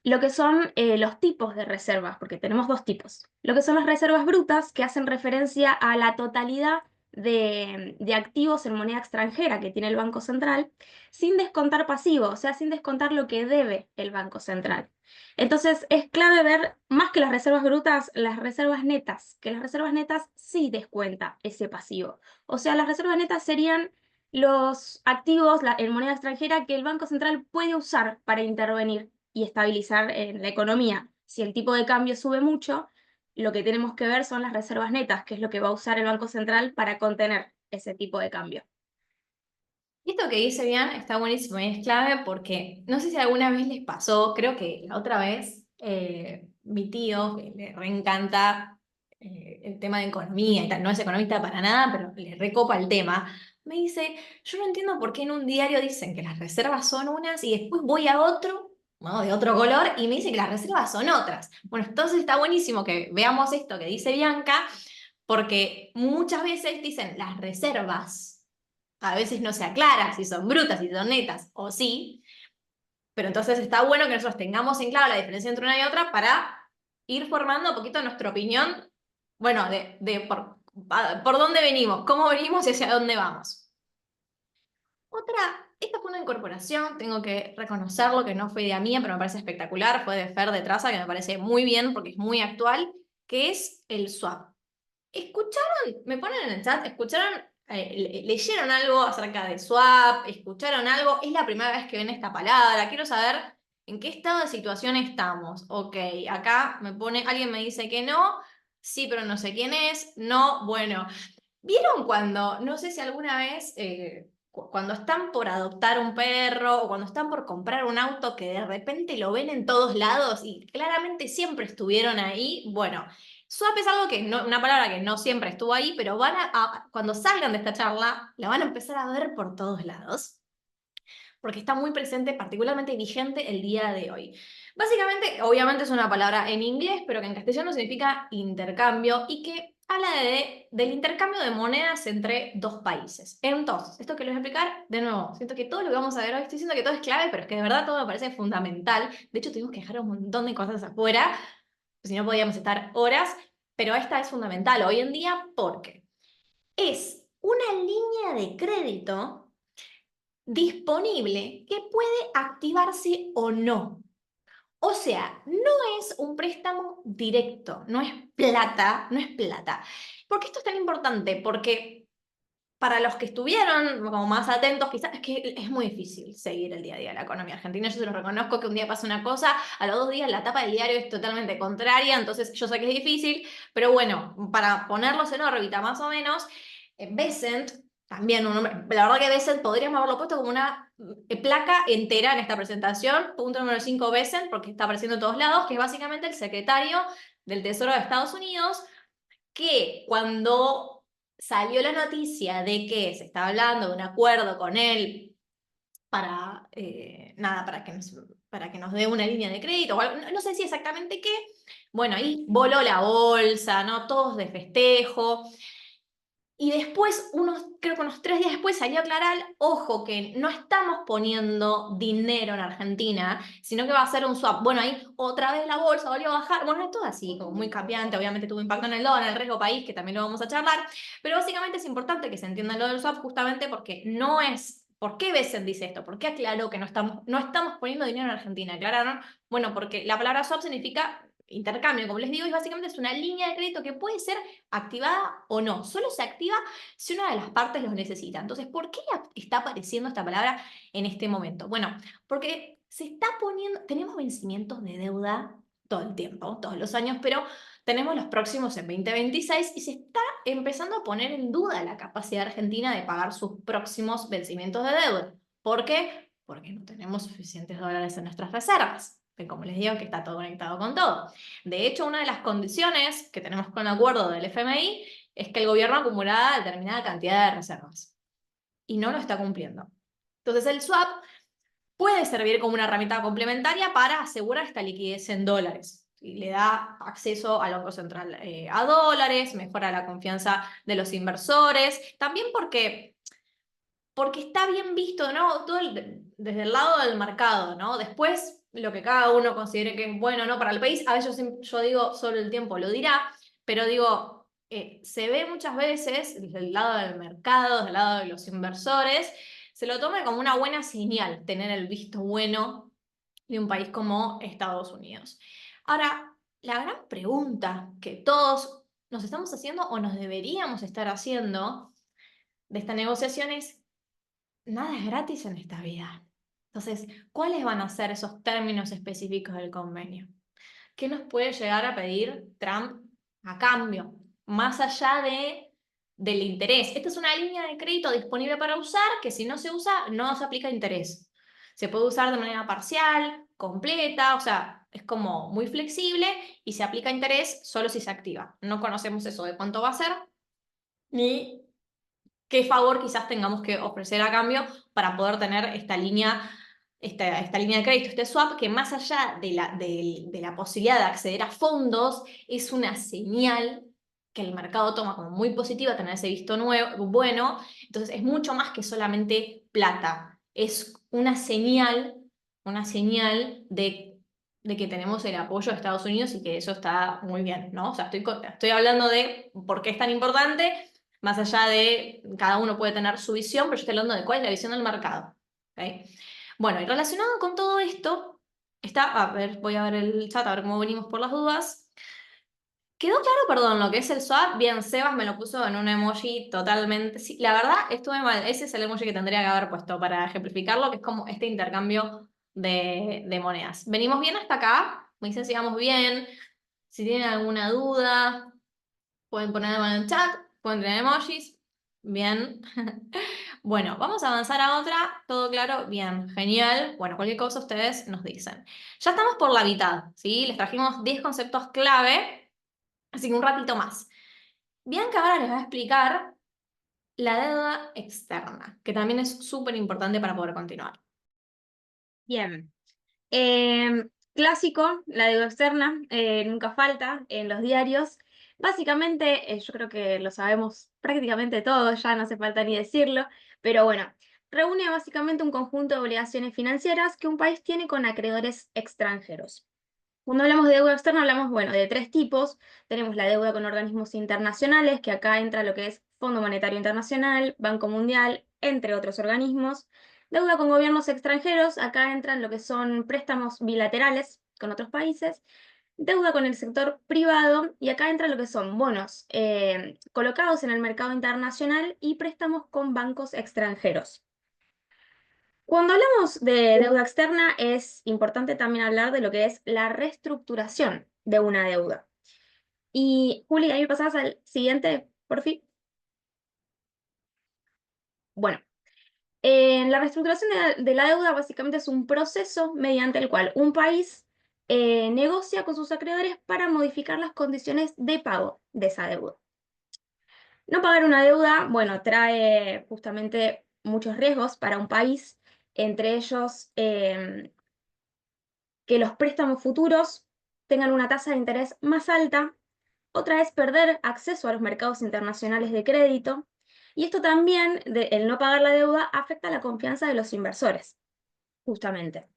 Speaker 5: Lo que son los tipos de reservas, porque tenemos dos tipos. Lo que son las reservas brutas, que hacen referencia a la totalidad de activos en moneda extranjera que tiene el Banco Central, sin descontar pasivo, o sea, sin descontar lo que debe el Banco Central. Entonces, es clave ver, más que las reservas brutas, las reservas netas, que las reservas netas sí descuenta ese pasivo. O sea, las reservas netas serían los activos en moneda extranjera que el Banco Central puede usar para intervenir y estabilizar en la economía. Si el tipo de cambio sube mucho, lo que tenemos que ver son las reservas netas, que es lo que va a usar el Banco Central para contener ese tipo de cambio.
Speaker 1: Esto que dice bien está buenísimo y es clave porque no sé si alguna vez les pasó, creo que la otra vez mi tío, que le reencanta el tema de economía y tal, no es economista para nada, pero le recopa el tema, me dice, yo no entiendo por qué en un diario dicen que las reservas son unas y después voy a otro, ¿no? De otro color y me dice que las reservas son otras. Bueno, entonces está buenísimo que veamos esto que dice Bianca, porque muchas veces dicen las reservas a veces no se aclara si son brutas, si son netas o sí, pero entonces está bueno que nosotros tengamos en claro la diferencia entre una y otra para ir formando un poquito nuestra opinión, bueno, por dónde venimos, cómo venimos y hacia dónde vamos. Esta fue una incorporación, tengo que reconocerlo, que no fue idea mía, pero me parece espectacular, fue de Fer de Traza, que me parece muy bien porque es muy actual, que es el swap. ¿Escucharon? Me ponen en el chat, ¿escucharon? ¿Leyeron algo acerca de swap? ¿Escucharon algo? Es la primera vez que ven esta palabra. Quiero saber ¿En qué estado de situación estamos? Ok, acá alguien me dice que no, sí, pero no sé quién es, no, bueno. ¿Vieron cuando, no sé si alguna vez, cuando están por adoptar un perro o cuando están por comprar un auto que de repente lo ven en todos lados y claramente siempre estuvieron ahí? Bueno, swap es algo que no, una palabra que no siempre estuvo ahí, pero cuando salgan de esta charla, la van a empezar a ver por todos lados porque está muy presente, particularmente vigente el día de hoy. Básicamente, obviamente es una palabra en inglés, pero que en castellano significa intercambio y que habla del intercambio de monedas entre dos países. Entonces, esto que les voy a explicar, de nuevo, siento que todo lo que vamos a ver hoy, estoy diciendo que todo es clave, pero es que de verdad todo me parece fundamental. De hecho, tuvimos que dejar un montón de cosas afuera, si no podíamos estar horas, pero esta es fundamental hoy en día porque es una línea de crédito disponible que puede activarse o no. O sea, no es un préstamo directo, no es plata, no es plata. ¿Por qué esto es tan importante? Porque para los que estuvieron como más atentos, quizás es que es muy difícil seguir el día a día de la economía argentina. Yo se lo reconozco que un día pasa una cosa, a los 2 días la tapa del diario es totalmente contraria, entonces yo sé que es difícil, pero bueno, para ponerlos en órbita más o menos, Besant, también un nombre, la verdad que Besant podríamos haberlo puesto como una placa entera en esta presentación, punto número 5 Besant, porque está apareciendo en todos lados, que es básicamente el secretario del Tesoro de Estados Unidos, que cuando salió la noticia de que se estaba hablando de un acuerdo con él para, nada, para que nos dé una línea de crédito, o algo, no sé si exactamente qué, bueno, ahí voló la bolsa, ¿no? Todos de festejo. Y después, creo que unos 3 días después salió a aclarar, ojo, que no estamos poniendo dinero en Argentina, sino que va a ser un swap. Bueno, ahí otra vez la bolsa volvió a bajar. Bueno, es todo así, como muy cambiante. Obviamente tuvo impacto en el dólar, en el riesgo país, que también lo vamos a charlar. Pero básicamente es importante que se entienda lo del swap justamente porque no es... ¿Por qué Besen dice esto? ¿Por qué aclaró que no estamos poniendo dinero en Argentina? ¿Aclararon? Bueno, porque la palabra swap significa intercambio, como les digo, y básicamente es una línea de crédito que puede ser activada o no. Solo se activa si una de las partes los necesita. Entonces, ¿por qué está apareciendo esta palabra en este momento? Bueno, porque se está poniendo, tenemos vencimientos de deuda todo el tiempo, todos los años, pero tenemos los próximos en 2026 y se está empezando a poner en duda la capacidad argentina de pagar sus próximos vencimientos de deuda. ¿Por qué? Porque no tenemos suficientes dólares en nuestras reservas. Que como les digo, que está todo conectado con todo. De hecho, una de las condiciones que tenemos con el acuerdo del FMI es que el gobierno acumulará determinada cantidad de reservas. Y no lo está cumpliendo. Entonces el swap puede servir como una herramienta complementaria para asegurar esta liquidez en dólares. Y le da acceso al Banco Central a dólares, mejora la confianza de los inversores. También porque está bien visto, ¿no? Desde el lado del mercado, ¿no? Después, lo que cada uno considere que es bueno, ¿no? Para el país, a veces yo digo, solo el tiempo lo dirá, pero digo, se ve muchas veces desde el lado del mercado, desde el lado de los inversores, se lo toma como una buena señal tener el visto bueno de un país como Estados Unidos. Ahora, la gran pregunta que todos nos estamos haciendo o nos deberíamos estar haciendo de esta negociación es, nada es gratis en esta vida. Entonces, ¿cuáles van a ser esos términos específicos del convenio? ¿Qué nos puede llegar a pedir Trump a cambio? Más allá del interés. Esta es una línea de crédito disponible para usar, que si no se usa, no se aplica interés. Se puede usar de manera parcial, completa, o sea, es como muy flexible y se aplica interés solo si se activa. No conocemos eso de cuánto va a ser, ni qué favor quizás tengamos que ofrecer a cambio para poder tener esta línea de crédito, este swap, que más allá de la posibilidad de acceder a fondos, es una señal que el mercado toma como muy positiva tener ese visto bueno. Entonces es mucho más que solamente plata, es una señal de que tenemos el apoyo de Estados Unidos y que eso está muy bien, ¿no? O sea, estoy hablando de por qué es tan importante, más allá de cada uno puede tener su visión, pero yo estoy hablando de cuál es la visión del mercado. ¿Okay? Bueno, y relacionado con todo esto, a ver, voy a ver el chat, a ver cómo venimos por las dudas. ¿Quedó claro, perdón, lo que es el swap? Bien, Sebas me lo puso en un emoji totalmente... Sí, la verdad, estuve mal. Ese es el emoji que tendría que haber puesto para ejemplificarlo, que es como este intercambio de monedas. ¿Venimos bien hasta acá? Me dicen si vamos bien. Si tienen alguna duda, pueden ponerlo en el chat, pueden tener emojis. Bien. Bueno, vamos a avanzar a otra. ¿Todo claro? Bien, genial. Bueno, cualquier cosa ustedes nos dicen. Ya estamos por la mitad, ¿sí? Les trajimos 10 conceptos clave, así que un ratito más. Bianca ahora les va a explicar la deuda externa, que también es súper importante para poder continuar.
Speaker 5: Bien. Clásico, la deuda externa, nunca falta en los diarios. Básicamente, yo creo que lo sabemos prácticamente todos, ya no hace falta ni decirlo, pero bueno, reúne básicamente un conjunto de obligaciones financieras que un país tiene con acreedores extranjeros. Cuando hablamos de deuda externa, hablamos, bueno, de 3 tipos. Tenemos la deuda con organismos internacionales, que acá entra lo que es Fondo Monetario Internacional, Banco Mundial, entre otros organismos. Deuda con gobiernos extranjeros, acá entran lo que son préstamos bilaterales con otros países. Deuda con el sector privado, y acá entra lo que son bonos colocados en el mercado internacional y préstamos con bancos extranjeros. Cuando hablamos de deuda externa, es importante también hablar de lo que es la reestructuración de una deuda. Y Juli, ahí me pasabas al siguiente, por fin. Bueno, la reestructuración de la deuda básicamente es un proceso mediante el cual un país negocia con sus acreedores para modificar las condiciones de pago de esa deuda. No pagar una deuda, bueno, trae justamente muchos riesgos para un país, entre ellos que los préstamos futuros tengan una tasa de interés más alta. Otra es perder acceso a los mercados internacionales de crédito. Y esto también, el no pagar la deuda, afecta la confianza de los inversores, justamente.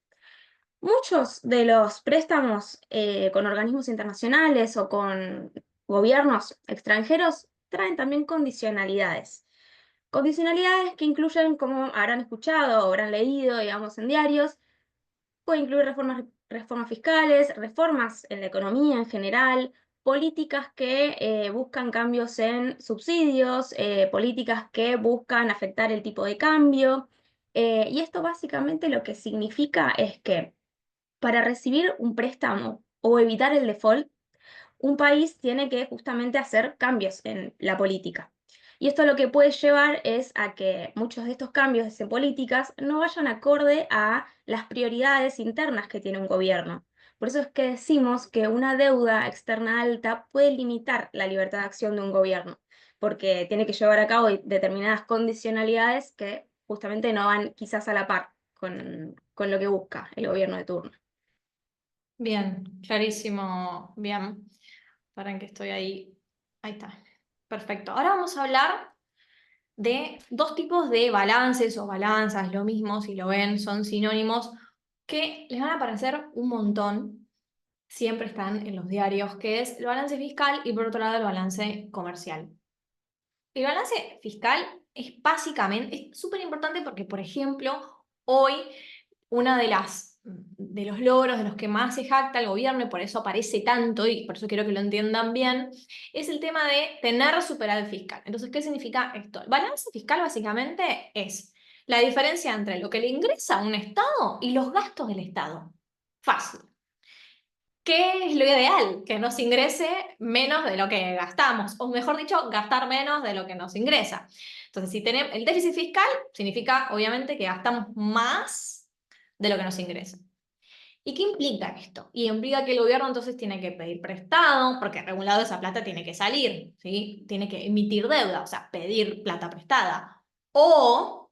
Speaker 5: Muchos de los préstamos con organismos internacionales o con gobiernos extranjeros traen también condicionalidades. Condicionalidades que incluyen, como habrán escuchado o habrán leído, digamos, en diarios, puede incluir reformas fiscales, reformas en la economía en general, políticas que buscan cambios en subsidios, políticas que buscan afectar el tipo de cambio. Y esto básicamente lo que significa es que para recibir un préstamo o evitar el default, un país tiene que justamente hacer cambios en la política. Y esto lo que puede llevar es a que muchos de estos cambios en políticas no vayan acorde a las prioridades internas que tiene un gobierno. Por eso es que decimos que una deuda externa alta puede limitar la libertad de acción de un gobierno, porque tiene que llevar a cabo determinadas condicionalidades que justamente no van quizás a la par con lo que busca el gobierno de turno.
Speaker 1: Bien, clarísimo, bien. Para que estoy ahí. Ahí está. Perfecto. Ahora vamos a hablar de 2 tipos de balances o balanzas, lo mismo, si lo ven, son sinónimos, que les van a aparecer un montón, siempre están en los diarios, que es el balance fiscal y por otro lado el balance comercial. El balance fiscal es básicamente, es súper importante porque, por ejemplo, hoy una de los logros de los que más se jacta el gobierno, y por eso aparece tanto, y por eso quiero que lo entiendan bien, es el tema de tener superávit fiscal. Entonces, ¿qué significa esto? El balance fiscal básicamente es la diferencia entre lo que le ingresa a un Estado y los gastos del Estado. Fácil. ¿Qué es lo ideal? Que nos ingrese menos de lo que gastamos, o mejor dicho, gastar menos de lo que nos ingresa. Entonces, si tenemos el déficit fiscal, significa obviamente que gastamos más de lo que nos ingresa. ¿Y qué implica esto? Y implica que el gobierno entonces tiene que pedir prestado, porque de algún lado esa plata tiene que salir, ¿sí? Tiene que emitir deuda, o sea, pedir plata prestada, o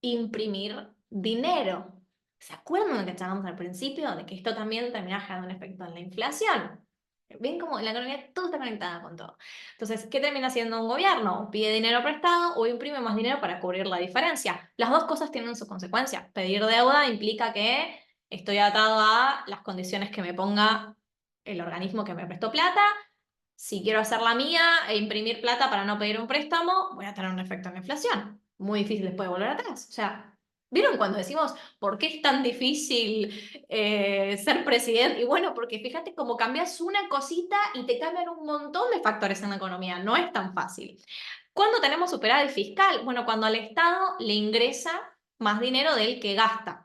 Speaker 1: imprimir dinero. ¿Se acuerdan de lo que echábamos al principio? De que esto también termina generando un efecto en la inflación. Ven como en la economía todo está conectado con todo. Entonces, ¿qué termina haciendo un gobierno? Pide dinero prestado o imprime más dinero para cubrir la diferencia. Las dos cosas tienen su consecuencia. Pedir deuda implica que estoy atado a las condiciones que me ponga el organismo que me prestó plata. Si quiero hacer la mía e imprimir plata para no pedir un préstamo, voy a tener un efecto en la inflación. Muy difícil después de volver atrás. O sea, ¿vieron cuando decimos por qué es tan difícil ser presidente? Y bueno, porque fíjate cómo cambias una cosita y te cambian un montón de factores en la economía. No es tan fácil. ¿Cuándo tenemos superávit fiscal? Bueno, cuando al Estado le ingresa más dinero del que gasta.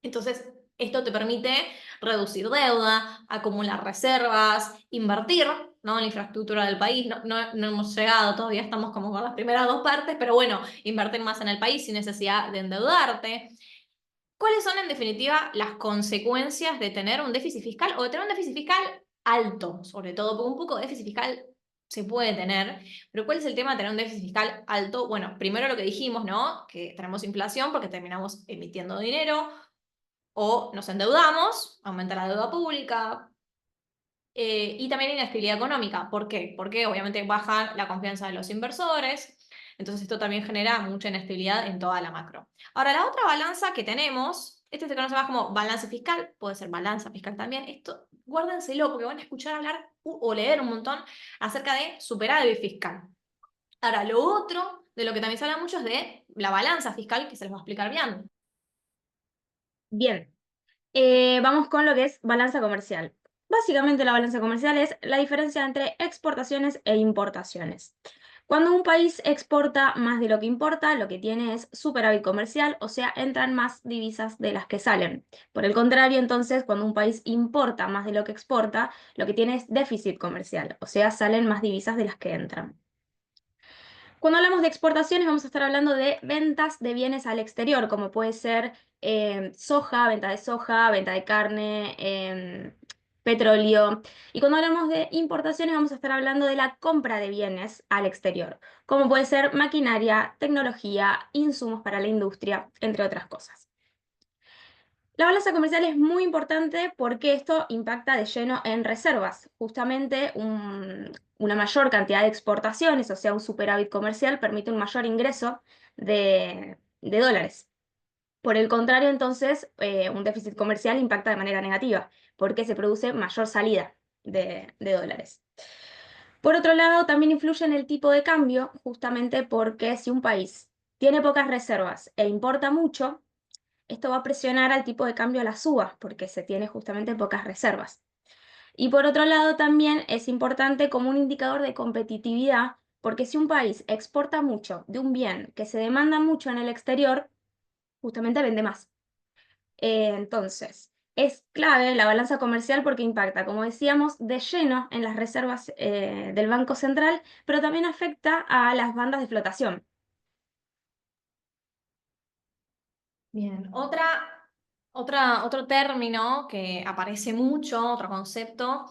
Speaker 1: Entonces, esto te permite reducir deuda, acumular reservas, invertir, ¿no?, en la infraestructura del país. No hemos llegado, todavía estamos como con las primeras dos partes, pero bueno, invertir más en el país sin necesidad de endeudarte. ¿Cuáles son, en definitiva, las consecuencias de tener un déficit fiscal o de tener un déficit fiscal alto? Sobre todo, porque un poco de déficit fiscal se puede tener, pero ¿cuál es el tema de tener un déficit fiscal alto? Bueno, primero lo que dijimos, ¿no?, que tenemos inflación porque terminamos emitiendo dinero o nos endeudamos, aumenta la deuda pública, y también inestabilidad económica. ¿Por qué? Porque obviamente baja la confianza de los inversores, entonces esto también genera mucha inestabilidad en toda la macro. Ahora, la otra balanza que tenemos, este se conoce más como balance fiscal, puede ser balanza fiscal también, esto guárdenselo porque van a escuchar hablar o leer un montón acerca de superávit fiscal. Ahora, lo otro de lo que también se habla mucho es de la balanza fiscal, que se les va a explicar bien.
Speaker 5: Bien, vamos con lo que es balanza comercial. Básicamente la balanza comercial es la diferencia entre exportaciones e importaciones. Cuando un país exporta más de lo que importa, lo que tiene es superávit comercial, o sea, entran más divisas de las que salen. Por el contrario, entonces, cuando un país importa más de lo que exporta, lo que tiene es déficit comercial, o sea, salen más divisas de las que entran. Cuando hablamos de exportaciones, vamos a estar hablando de ventas de bienes al exterior, como puede ser soja, venta de carne, petróleo. Y cuando hablamos de importaciones, vamos a estar hablando de la compra de bienes al exterior, como puede ser maquinaria, tecnología, insumos para la industria, entre otras cosas. La balanza comercial es muy importante porque esto impacta de lleno en reservas. Justamente una mayor cantidad de exportaciones, o sea, un superávit comercial, permite un mayor ingreso de dólares. Por el contrario, entonces, un déficit comercial impacta de manera negativa porque se produce mayor salida de dólares. Por otro lado, también influye en el tipo de cambio, justamente porque si un país tiene pocas reservas e importa mucho, esto va a presionar al tipo de cambio a la suba, porque se tiene justamente pocas reservas. Y por otro lado, también es importante como un indicador de competitividad, porque si un país exporta mucho de un bien que se demanda mucho en el exterior, justamente vende más. Entonces, es clave la balanza comercial porque impacta, como decíamos, de lleno en las reservas del Banco Central, pero también afecta a las bandas de flotación.
Speaker 1: Bien, otro término que aparece mucho, otro concepto,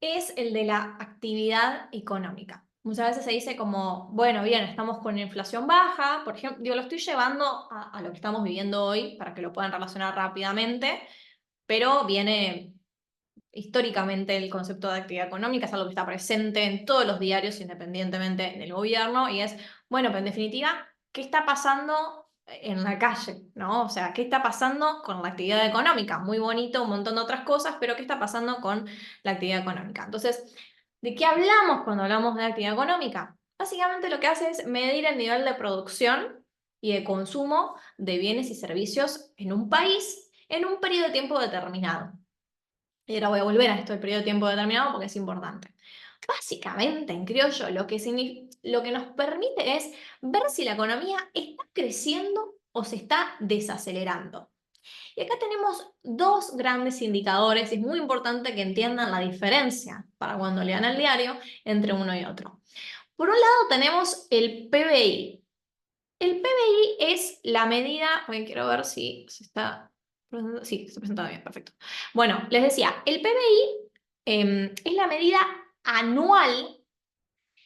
Speaker 1: es el de la actividad económica. Muchas veces se dice como, bueno, bien, estamos con inflación baja, por ejemplo, digo, lo estoy llevando a lo que estamos viviendo hoy para que lo puedan relacionar rápidamente, pero viene históricamente el concepto de actividad económica, es algo que está presente en todos los diarios independientemente del gobierno, y es, bueno, pero en definitiva, ¿qué está pasando en la calle? ¿No? O sea, ¿qué está pasando con la actividad económica? Muy bonito, un montón de otras cosas, pero ¿qué está pasando con la actividad económica? Entonces, ¿de qué hablamos cuando hablamos de actividad económica? Básicamente lo que hace es medir el nivel de producción y de consumo de bienes y servicios en un país en un periodo de tiempo determinado. Y ahora voy a volver a esto del periodo de tiempo determinado porque es importante. Básicamente, en criollo, lo que nos permite es ver si la economía está creciendo o se está desacelerando. Y acá tenemos dos grandes indicadores y es muy importante que entiendan la diferencia para cuando lean el diario entre uno y otro. Por un lado tenemos el PBI. El PBI es la medida, porque quiero ver si se está presentando. Sí, se está presentando bien, perfecto. Bueno, les decía, el PBI es la medida anual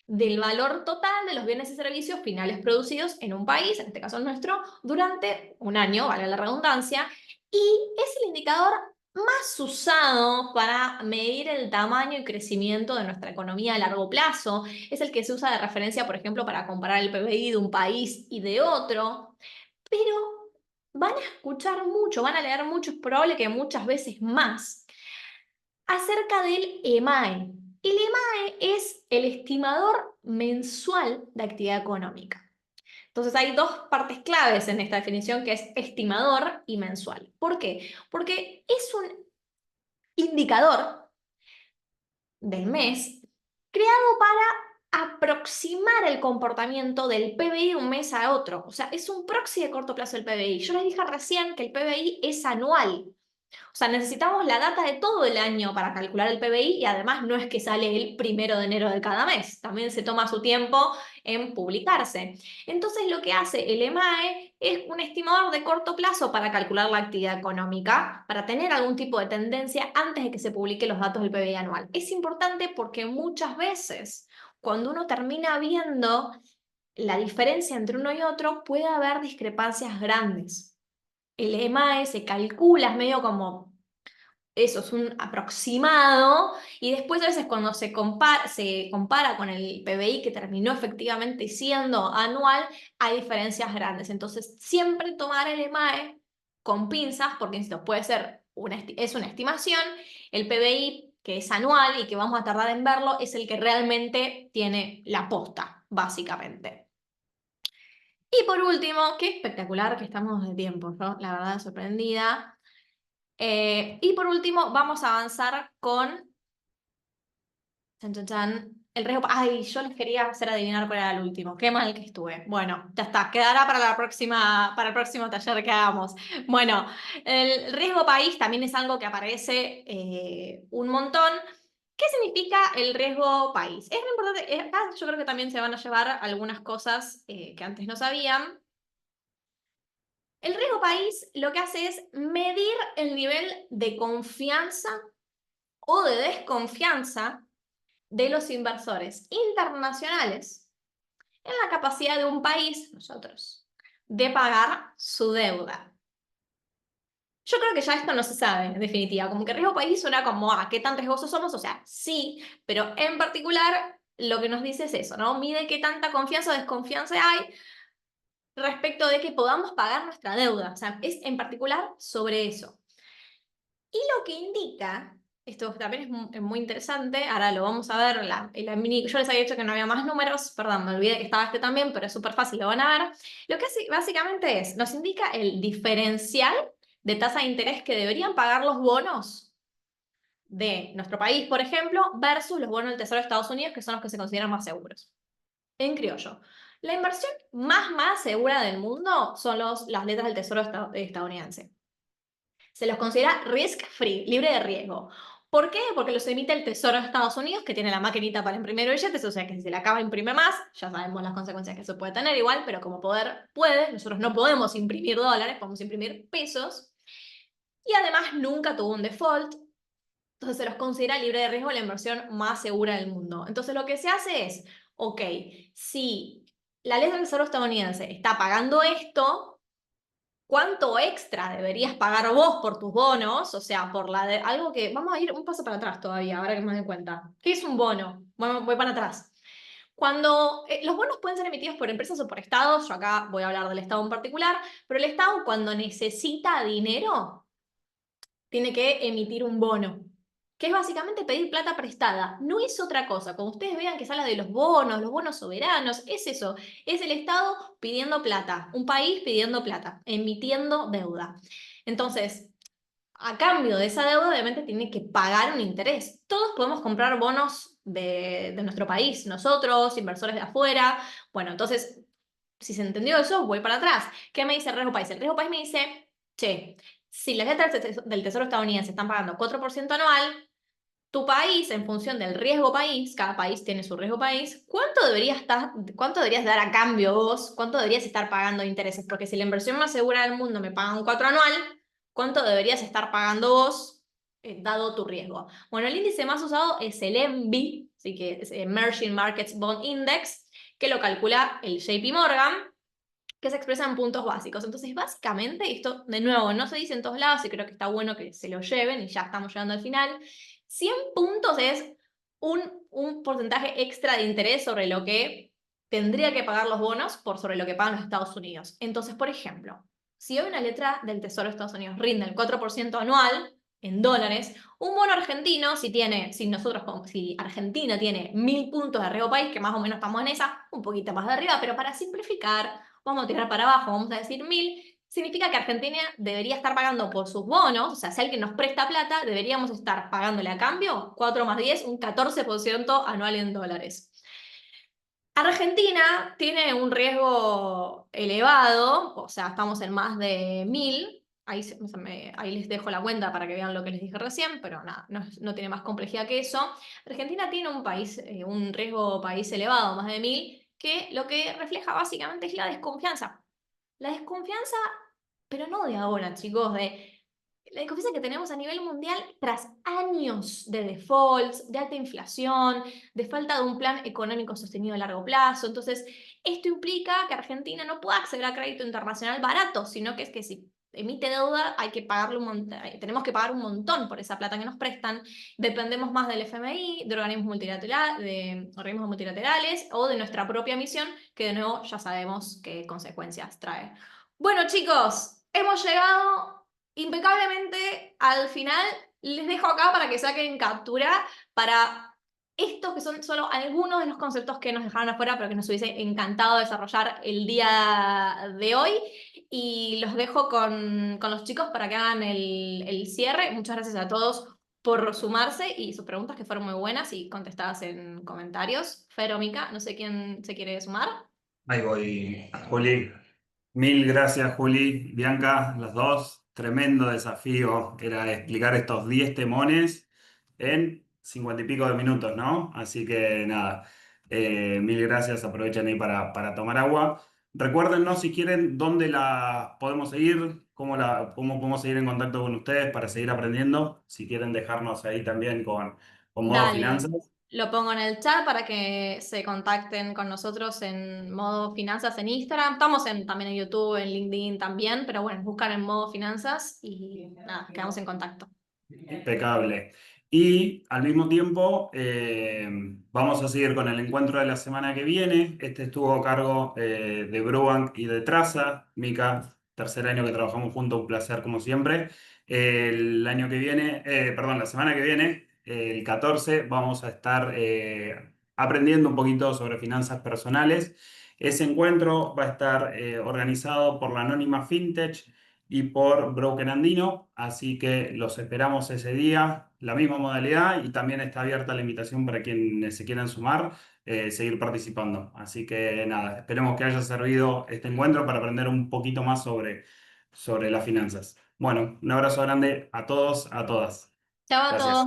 Speaker 1: del valor total de los bienes y servicios finales producidos en un país, en este caso el nuestro, durante un año, vale la redundancia, y es el indicador más usado para medir el tamaño y crecimiento de nuestra economía a largo plazo. Es el que se usa de referencia, por ejemplo, para comparar el PBI de un país y de otro, pero van a escuchar mucho, van a leer mucho, es probable que muchas veces más, acerca del EMAE. El EMAE es el estimador mensual de actividad económica. Entonces hay dos partes claves en esta definición que es estimador y mensual. ¿Por qué? Porque es un indicador del mes creado para aproximar el comportamiento del PBI de un mes a otro. O sea, es un proxy de corto plazo el PBI. Yo les dije recién que el PBI es anual. O sea, necesitamos la data de todo el año para calcular el PBI y además no es que sale el 1 de enero de cada mes, también se toma su tiempo en publicarse. Entonces lo que hace el EMAE es un estimador de corto plazo para calcular la actividad económica, para tener algún tipo de tendencia antes de que se publiquen los datos del PBI anual. Es importante porque muchas veces cuando uno termina viendo la diferencia entre uno y otro puede haber discrepancias grandes. El EMAE se calcula, es medio como eso, es un aproximado, y después a veces cuando se compara con el PBI que terminó efectivamente siendo anual, hay diferencias grandes. Entonces, siempre tomar el EMAE con pinzas, porque insisto, puede ser es una estimación, el PBI que es anual y que vamos a tardar en verlo, es el que realmente tiene la posta, básicamente. Y por último, qué espectacular que estamos de tiempo, ¿no? La verdad, sorprendida. Y por último, vamos a avanzar con chan, chan, chan, el riesgo. Ay, yo les quería hacer adivinar cuál era el último. Qué mal que estuve. Bueno, ya está. Quedará para para el próximo taller que hagamos. Bueno, el riesgo país también es algo que aparece un montón. ¿Qué significa el riesgo país? Es muy importante. Acá yo creo que también se van a llevar algunas cosas que antes no sabían. El riesgo país lo que hace es medir el nivel de confianza o de desconfianza de los inversores internacionales en la capacidad de un país, nosotros, de pagar su deuda. Yo creo que ya esto no se sabe, en definitiva, como que riesgo país suena como, ¿qué tan riesgosos somos? O sea, sí, pero en particular lo que nos dice es eso, ¿no? Mide qué tanta confianza o desconfianza hay respecto de que podamos pagar nuestra deuda. O sea, es en particular sobre eso. Y lo que indica, esto también es muy interesante, ahora lo vamos a ver en la mini, yo les había dicho que no había más números, perdón, me olvidé que estaba este también, pero es súper fácil, lo van a ver. Lo que hace básicamente nos indica el diferencial de tasa de interés que deberían pagar los bonos de nuestro país, por ejemplo, versus los bonos del Tesoro de Estados Unidos, que son los que se consideran más seguros. En criollo, la inversión más segura del mundo son las letras del Tesoro estadounidense. Se los considera risk-free, libre de riesgo. ¿Por qué? Porque los emite el Tesoro de Estados Unidos, que tiene la maquinita para imprimir billetes, o sea que si se le acaba imprime más, ya sabemos las consecuencias que eso puede tener igual, pero como poder puede, nosotros no podemos imprimir dólares, podemos imprimir pesos, y además nunca tuvo un default, entonces se los considera libre de riesgo la inversión más segura del mundo. Entonces lo que se hace es, ok, si la ley del Tesoro estadounidense está pagando esto, ¿cuánto extra deberías pagar vos por tus bonos? O sea, por algo que... Vamos a ir un paso para atrás todavía, ahora que me doy cuenta. ¿Qué es un bono? Bueno, voy para atrás. Cuando los bonos pueden ser emitidos por empresas o por estados, yo acá voy a hablar del estado en particular, pero el estado cuando necesita dinero, tiene que emitir un bono, que es básicamente pedir plata prestada. No es otra cosa. Cuando ustedes vean que se habla de los bonos soberanos, es eso. Es el Estado pidiendo plata, un país pidiendo plata, emitiendo deuda. Entonces, a cambio de esa deuda, obviamente tiene que pagar un interés. Todos podemos comprar bonos de nuestro país, nosotros, inversores de afuera. Bueno, entonces, si se entendió eso, voy para atrás. ¿Qué me dice el riesgo país? El riesgo país me dice, che, si las letras del Tesoro estadounidense están pagando 4% anual, tu país, en función del riesgo país, cada país tiene su riesgo país, ¿cuánto deberías dar a cambio vos? ¿Cuánto deberías estar pagando de intereses? Porque si la inversión más segura del mundo me paga un 4 anual, ¿cuánto deberías estar pagando vos, dado tu riesgo? Bueno, el índice más usado es el EMBI, así que es Emerging Markets Bond Index, que lo calcula el JP Morgan, que se expresa en puntos básicos. Entonces, básicamente, esto, de nuevo, no se dice en todos lados y creo que está bueno que se lo lleven y ya estamos llegando al final. 100 puntos es un porcentaje extra de interés sobre lo que tendría que pagar los bonos por sobre lo que pagan los Estados Unidos. Entonces, por ejemplo, si hoy una letra del Tesoro de Estados Unidos rinde el 4% anual en dólares, un bono argentino, si Argentina tiene 1000 puntos de riesgo país, que más o menos estamos en esa, un poquito más de arriba, pero para simplificar, vamos a tirar para abajo, vamos a decir 1000, significa que Argentina debería estar pagando por sus bonos, o sea, si alguien nos presta plata, deberíamos estar pagándole a cambio 4 más 10, un 14% anual en dólares. Argentina tiene un riesgo elevado, o sea, estamos en más de 1000. Ahí, ahí les dejo la cuenta para que vean lo que les dije recién, pero nada, no tiene más complejidad que eso. Argentina tiene un riesgo país elevado, más de 1000, que lo que refleja básicamente es la desconfianza. La desconfianza, pero no de ahora, chicos, de la desconfianza que tenemos a nivel mundial tras años de defaults, de alta inflación, de falta de un plan económico sostenido a largo plazo. Entonces, esto implica que Argentina no pueda acceder a crédito internacional barato, sino que es que si emite deuda hay que pagarle tenemos que pagar un montón por esa plata que nos prestan. Dependemos más del FMI, de organismos multilaterales o de nuestra propia emisión, que de nuevo ya sabemos qué consecuencias trae. Bueno, chicos, hemos llegado impecablemente al final. Les dejo acá para que saquen captura para estos que son solo algunos de los conceptos que nos dejaron afuera, pero que nos hubiese encantado desarrollar el día de hoy. Y los dejo con los chicos para que hagan el cierre. Muchas gracias a todos por sumarse y sus preguntas que fueron muy buenas y contestadas en comentarios. Fer o Mica, no sé quién se quiere sumar.
Speaker 9: Ahí voy, Juli. Mil gracias, Juli. Bianca, las dos. Tremendo desafío era explicar estos 10 temones en 50 y pico de minutos, ¿no? Así que nada, mil gracias. Aprovechen ahí para tomar agua. Recuérdennos si quieren dónde la podemos seguir, cómo podemos seguir en contacto con ustedes para seguir aprendiendo. Si quieren dejarnos ahí también con modo
Speaker 1: Dale,
Speaker 9: finanzas.
Speaker 1: lo pongo en el chat para que se contacten con nosotros en modo finanzas en Instagram. Estamos también en YouTube, en LinkedIn también, pero bueno, buscan en modo finanzas y nada, quedamos en contacto.
Speaker 9: Impecable. Y al mismo tiempo, vamos a seguir con el encuentro de la semana que viene. Este estuvo a cargo de Brubank y de Traza. Mica, tercer año que trabajamos juntos, un placer como siempre. El año que viene, perdón, la semana que viene, el 14, vamos a estar aprendiendo un poquito sobre finanzas personales. Ese encuentro va a estar organizado por la Anónima Fintech y por Broker Andino, así que los esperamos ese día, la misma modalidad y también está abierta la invitación para quienes se quieran sumar, seguir participando. Así que nada, esperemos que haya servido este encuentro para aprender un poquito más sobre las finanzas. Bueno, un abrazo grande a todos, a todas.
Speaker 1: Chao a
Speaker 9: Gracias.
Speaker 1: todos.